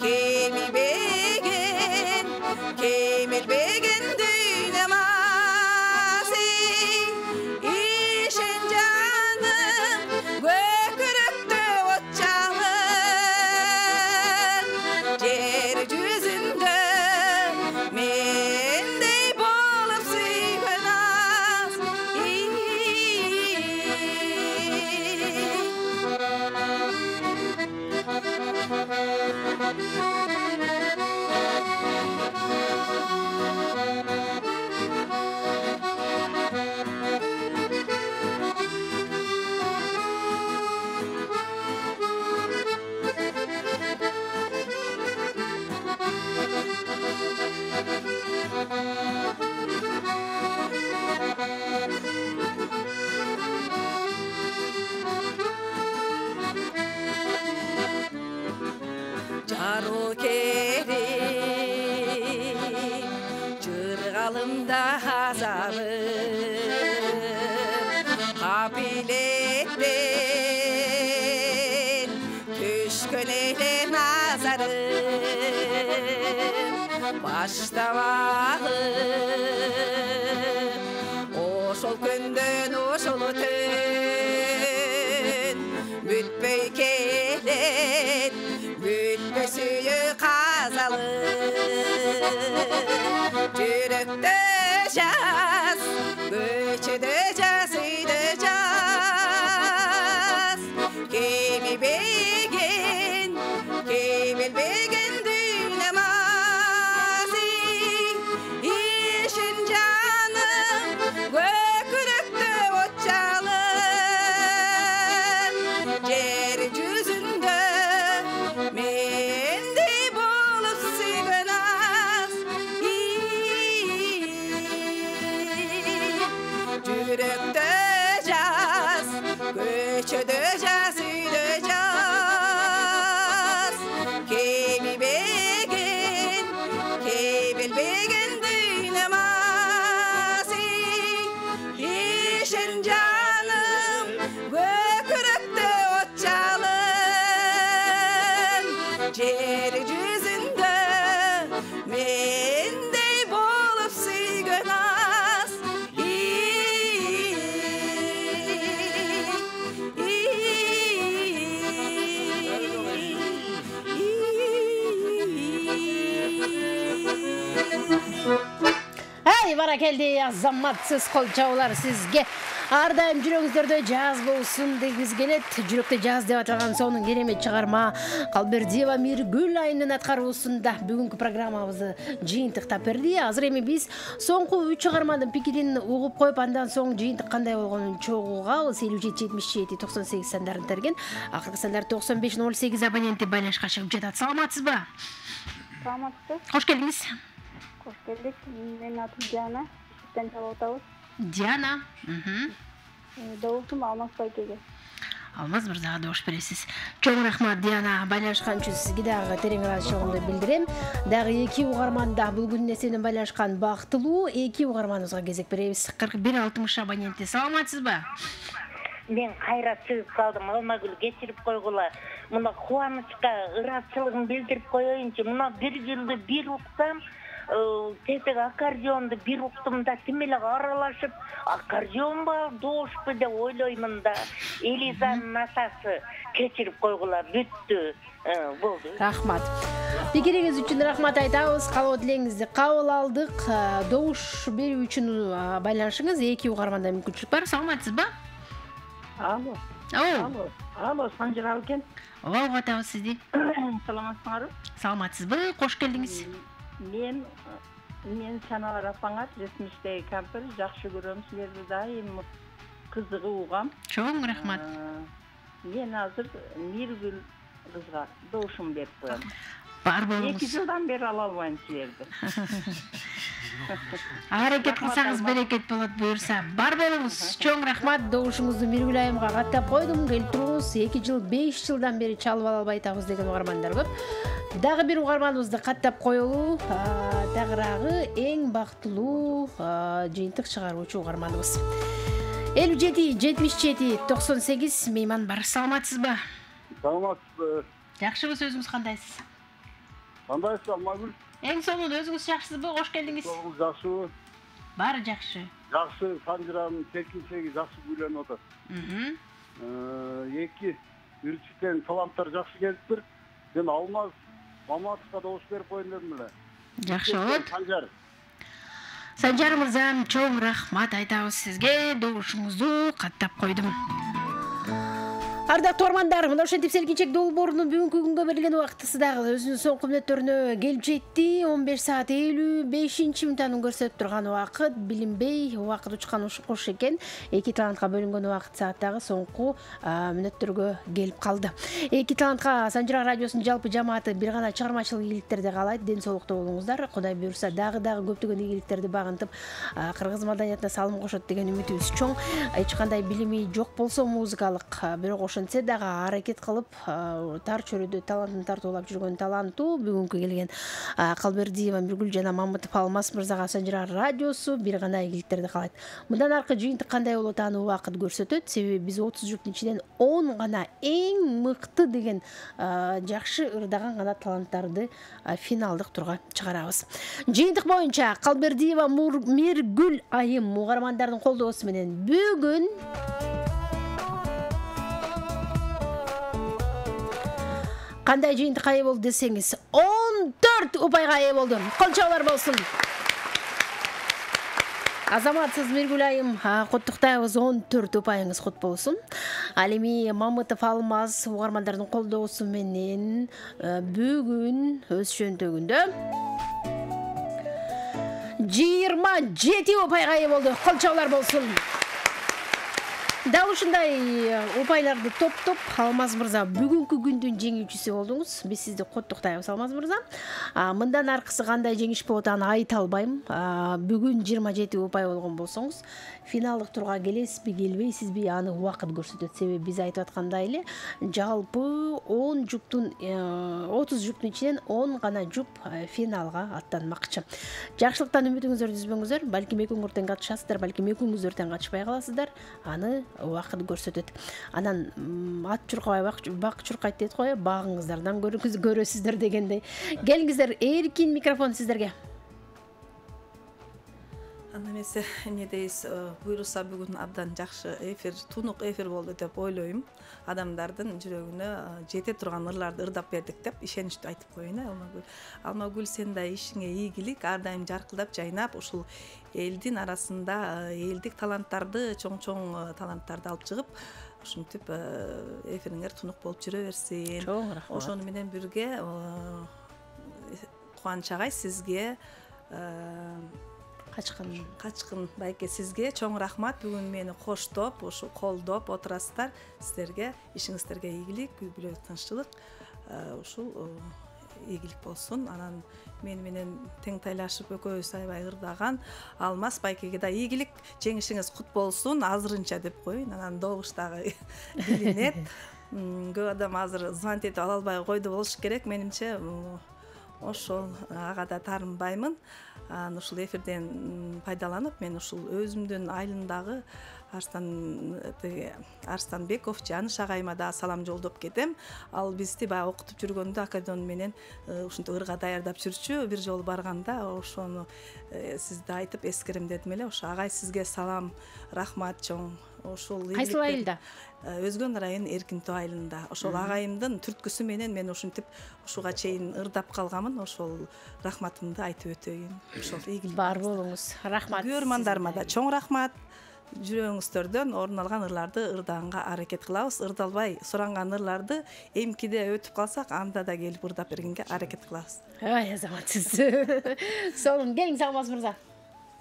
kemi begin kemil begin dünamasi işen canım gökürükte ot çalır yer yüzünde mendey bolup suygun az Caro keri çırgalımda azabı kabilette баштабагы ошол күндөн ошол өтөн бүтпөй келет бүтпөй сүйүү казалы жүрөктө жаз көчөдө жаз үйдө жаз кеми беген кемелбеген дүйнөмазы ишин жаным көкүрөктө от жалын жер жүзүндө мендей болуп сүйгөн аз жүрөктө жаз көчөдө жаз үйдө жаз кемибеген кемелбеген дүйнөмазы ишин жаным көкүрөктө от жалын жер жүзүндө мендей болуп сүйгөн аз Ай, баракелди, азаматсыз кол чабуулар сизге. Ар дайым жүрөгүңүздөрдө жаз болсун дегиңиз келет. Жүрөктө жаз деп аталган сонун керемет чыгарма Калбердиева Миргүл айынын аткаруусунда бүгүнкү программабызды жыйынтыктап берди. Азыр эми биз соңку 3 чыгарманын пикирин угуп коюп, андан соң жыйынтык кандай болгонун чогулгабыз. 57-77-98 сандарын терген. Акыркы сандар 95-08 абоненти байланышка чыгып жатат. Саламатсызбы? Саламатсызбы? Кош келдиңиз. Кош келдик. Менин атым Диана. Иштен чалып атабыз. Диана. Добушум Алмаз байкеге. Алмаз мырзага добуш бересиз. Чоң рахмат Диана. Байланышкан үчүн сизге дагы терең ыраазычылыгымды билдирем. Дагы 2 угарманда бул күн несенен байланышкан бактылуу 2 угарманыбызга кезек беребиз. 41-60 абоненти. Саламатсызбы? Мен кайра чыгып калдым. Алмагүл кечирип койгула. Мына кубанычка ыраазычылыгымды билдирип коеюнчу. Мына бир жылды бир уксам, тетек аккордеонду бир уктум да тим эле аралашып, аккордеон ба, добушпу деп ойлоймун да. Элизанын атасы кечирип койгула, бүттү. Болду. Рахмат. Пикириңиз үчүн рахмат айтабыз. Калоо тилегиңизди кабыл алдык. Добуш берүү үчүн байланышыңыз 2 угарманда мүмкүнчүлүк бар. Саламатсызбы? Алло. Алло, Санжира экен. Ооба, угатабыз сизди. Саламатсыңарбы? Саламатсызбы? Кош келдиңиз. Мен Саналар апаңар, Resmiştеги кампир, жакшы көрөм силерди дайым кызыгы угам. Чоң рахмат. Мен азыр Миргүл кызга добушум берип коем. Бар болуңуз. 2 жылдан бери ала албайм силерди. Аракет кылсаңыз берекет болот буюрса. Бар болуңуз. Чоң рахмат. Добушуңузду Миргүл айымга каттап койдум. Келип туруңуз. 2 жыл 5 жылдан бери чалып ала албай атабыз деген угармандар көп. Дагы бир угарманыбызды каттап коелу. Дагыраагы эң бактылуу жыйынтык чыгаруучу угарманыбыз. 57-77-98 мейман бар. Саламатсызбы? Саламатсызбы. Жакшыбы, сөзүңүз кандайсыз? Кандайсыз, Алмагүл? Эң сонун өзүңүз жакшысызбы? Кош келдиңиз. Соңуңуз жакшыбы? Баары жакшы. Жакшы, Санжиранын келкинчеги жакшы күйлөнүп атат. 2 үрчүктен таланттар жакшы келиптир. Мен Алмаз Маматовго добуш берип коеюн дедим эле. Жакшы болот. Санжар. Санжар мырзам, чоң рахмат айтабыз сизге. Добушуңузду каттап койдум. Ардактуу угармандар, мына ошентип селкинчек долбоорунун бүгүнкү күнгө берилген убактысы дагы өзүнүн соңку мүнөттөрүнө келип жетти. 15:55 минутаны көрсөтүп турган убакыт, билинбей убакыт учкан кош экен. 2 талантка бөлүнгөн убакыт сааттагы соңку мүнөттөргө келип калды. 2 талантка Санжира радиосунун жалпы жамааты бир гана чыгармачылык ийгиликтерди каалайт. Ден соолукта болуңуздар. Кудай буюрса дагы көптөгөн ийгиликтерди багынтып, кыргыз маданиятына салым кошот деген үмүтүбүз чоң. Эч кандай билими жок болсо музыкалык, бирок ошентип ошентсе дагы аракет кылып тар чөйрөдө талантын тартуулап жүргөн таланттуу бүгүнкү келген Калбердиева Миргүл жана Мамытов Алмаз мырзага Санжыра радиосу бир гана ийгиликтерди каалайт. Мындан аркы жыйынтык кандай болот аны убакыт көрсөтөт. Себеби биз 30 жуптун ичинен 10 гана эң мыкты деген жакшы ырдаган гана таланттарды финалдык турга чыгарабыз. Жыйынтык боюнча Калбердиева Миргүл айым угармандардын колдоосу менен бүгүн кандай жыйынтыкка ээ болду десеңиз 14 упайга ээ болду. Кол чабуулар болсун. Азаматсыз Миргүл айым куттуктайбыз, 14 упайыңыз кут болсун. Ал эми Мамытов Алмаз угармандардын колдоосу менен бүгүн өз чөнтөгүндө 27 упайга ээ болду. Кол чабуулар болсун. Дал ушундай упайларды топтоп Алмаз мырза бүгүнкү күндүн жеңүүчүсү болдуңуз. Биз сизди куттуктайбыз Алмаз мырза. Мындан аркысы кандай жеңиш болот аны айта албайм. Бүгүн 27 упай болгон болсоңуз, финалдык турга келесизби, келбейсизби аны убакыт көрсөтөт. Себеби биз айтып аткандай эле жалпы 30 жуптун ичинен 10 гана жуп финалга аттанмакчы. Жакшылыктан үмүтүңүздөрдү үзбөңүздөр. Балким экөөңүр тең катышасыздар, балким экөөңүздөр тең катышпай каласыздар. Аны убакыт көрсөтөт. Анан ат чуркабай бак чуркайт дейт го, багыңыздардан көрөсүздөр дегендей. Келиңиздер, эркин микрофон сиздерге. Анда эмесе эмне дейсиз, буйруса бүгүн абдан жакшы эфир, тунук эфир болду деп ойлойм. Адамдардын жүрөгүнө жете турган ырларды ырдап бердик деп ишеничтүү айтып коеюн. Алмагүл, сен да ишиңе ийгилик, ар дайым жаркылдап жайнап, ушул элдин арасында элдик таланттарды, чоң таланттарды алып чыгып, ушинтип эфириңер тунук болуп жүрө берсин. Чоң рахмат. Ошону менен бирге Кубаныч агай сизге Качкын байке сизге чоң рахмат. Бүгүн мени коштоп, ушу колдоп отурасыздар. Сиздерге ишиңиздерге ийгилик, үй бүлө тынччылык, ушул ийгилик болсун. Анан мен менен тең тайлашып экөөбүз аябай ырдаган Алмаз байкеге да ийгилик, жеңишиңиз кут болсун азырынча деп коеюн. Анан добуш дагы билинет. Көп адам азыр звонок этип ала албай койду болуш керек. Менимче ошол ага да таарынбаймын. Ушул эфирден пайдаланып, мен ушул өзүмдүн айылымдагы Арстанбеков Жаныш агайыма да салам жолдоп кетем. Ал бизди баягы окутуп жүргөндө аккордеон менен ушинтип ырга даярдап жүрчү. Бир жолу барганда ошону сизди айтып эскерем дедим эле. Ошо агай сизге салам, рахмат чоң. Ошол кайсыл айылда? Өзгөн район Эркинтөө айылында. Ошол агайымдын түрткүсү менен мен ушинтип ушуга чейин ырдап калганмын. Ошол рахматымды айтып өтөйүн. Ошол ийгилик бар болуңуз. Рахмат. Көрмандарыма да чоң рахмат. Жүрөгүңүздөрдөн орун алган ырларды ырдаганга аракет кылабыз. Ырдалбай суранган ырларды эмкиде өтүп калсак, анда да келип ырдап бергенге аракет кылабыз. Ай, азаматсыз. Сонун, келиңиз Алмаз мырза.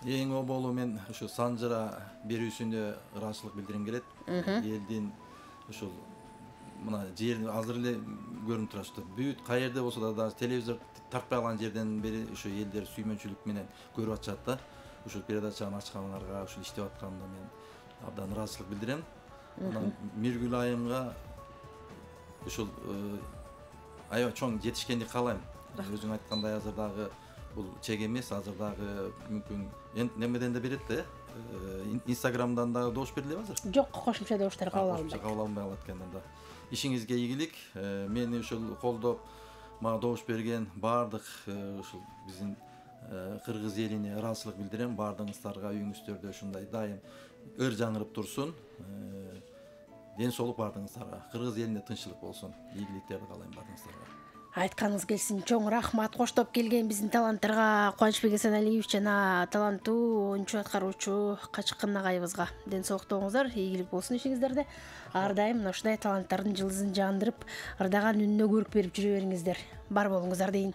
Эң оболу мен ушу Санжыра берүүсүнө ыраачылык билдирим келет. Элдин ушул мына жер азыр эле көрүнүп турат. Бүт каерде болсо да телевизор тартпай калган жерден бери ушу элдер сүймөнчүлүк менен көрүп атышат да. Ушул передачаны ачкандарга, ушул иштеп атканына мен абдан ыраачылык билдирем. Анан Миргүл айымга ушул аябай чоң жетишкендик каалайм. Өзүң айткандай азыр дагы бул чек эмес, азыр дагы мүмкүн немеден да берет да. Инстаграмдан дагы добуш берилеби азыр? Жок, кошумча добуштар кабыл алынбайт. Кошумча кабыл алынбай калат экен анда. Ишиңизге ийгилик. Мени ушул колдоп, мага добуш берген бардык ушул биздин кыргыз элине ыраачылык билдирем. Бардыгыңыздарга үйүңүздөрдө ушундай дайым ыр жаңырып турсун. Ден соолук бардыгыңыздарга. Кыргыз элине тынччылык болсун. Ийгиликтерди каалайм бардыгыңыздарга. Айтканыңыз келсин, чоң рахмат. Коштоп келген биздин таланттарга, Кубанычбек Эсеналиев жана таланттуу оюнчу аткаруучу Качкын агайыбызга ден соолуктуңуздар, ийгилик болсун ишиңиздерде. Ар дайым ушундай таланттардын жылдызын жандырып, ырдаган үнүнө көрүк берип жүрө бериңиздер. Бар болуңуздар дейин.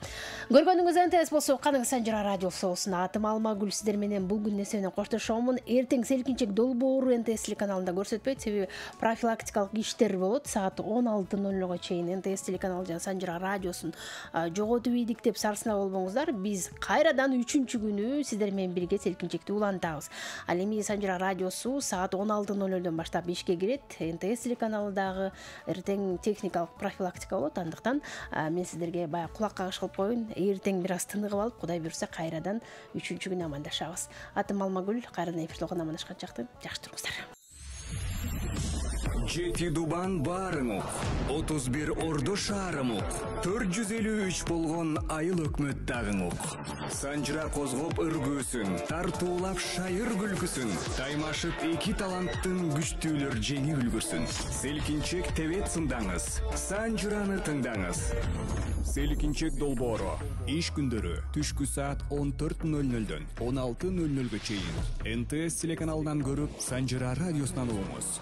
Көргөнүңүз НТС болсо, каныңыз Санжыра радиосу болсун. Атым Алмагүл, сиздер менен бул күн эсебинен коштошомун. Эртең селкинчек долбоору НТС телеканалында көрсөтпөйт, себеби профилактикалык иштер болот. Саат 16:00 чейин НТС телеканалы жана Санжыра радио радиосун жоготуп ийдик деп сарсына болбоңуздар. Биз кайрадан 3-күнү сиздер менен бирге селкинчекти улантабыз. Ал эми Санжыра радиосу саат 16:00 баштап ишке кирет. НТС телеканалындагы эртең техникалык профилактика болот. Андыктан мен сиздерге баягы кулак кагыш кылып коеюн. Эртең бир аз тыныгып алып, Кудай буйрса кайрадан 3-күнү амандашабыз. Атым Алмагүл, кайрадан эфирде амандашканчакты. Жакшы туруңуздар. Жети Дубан барыңук, 31 Ордо шаарымук, 453 болгон айыл өкмөт дагыңук. Санжыра козгоп ыргүүсүн, тартуулап шайыр күлкүсүн, таймашып эки таланттын күчтүүлөр жеңи үлгүрсүн. Селкинчек тебет сындаңыз, Санжыраны тыңдаңыз. Селкинчек долбоору иш күндөрү түшкү саат 14:00дөн 16:00га чейин НТС телеканалынан көрүп, Санжыра радиосунан угуңуз.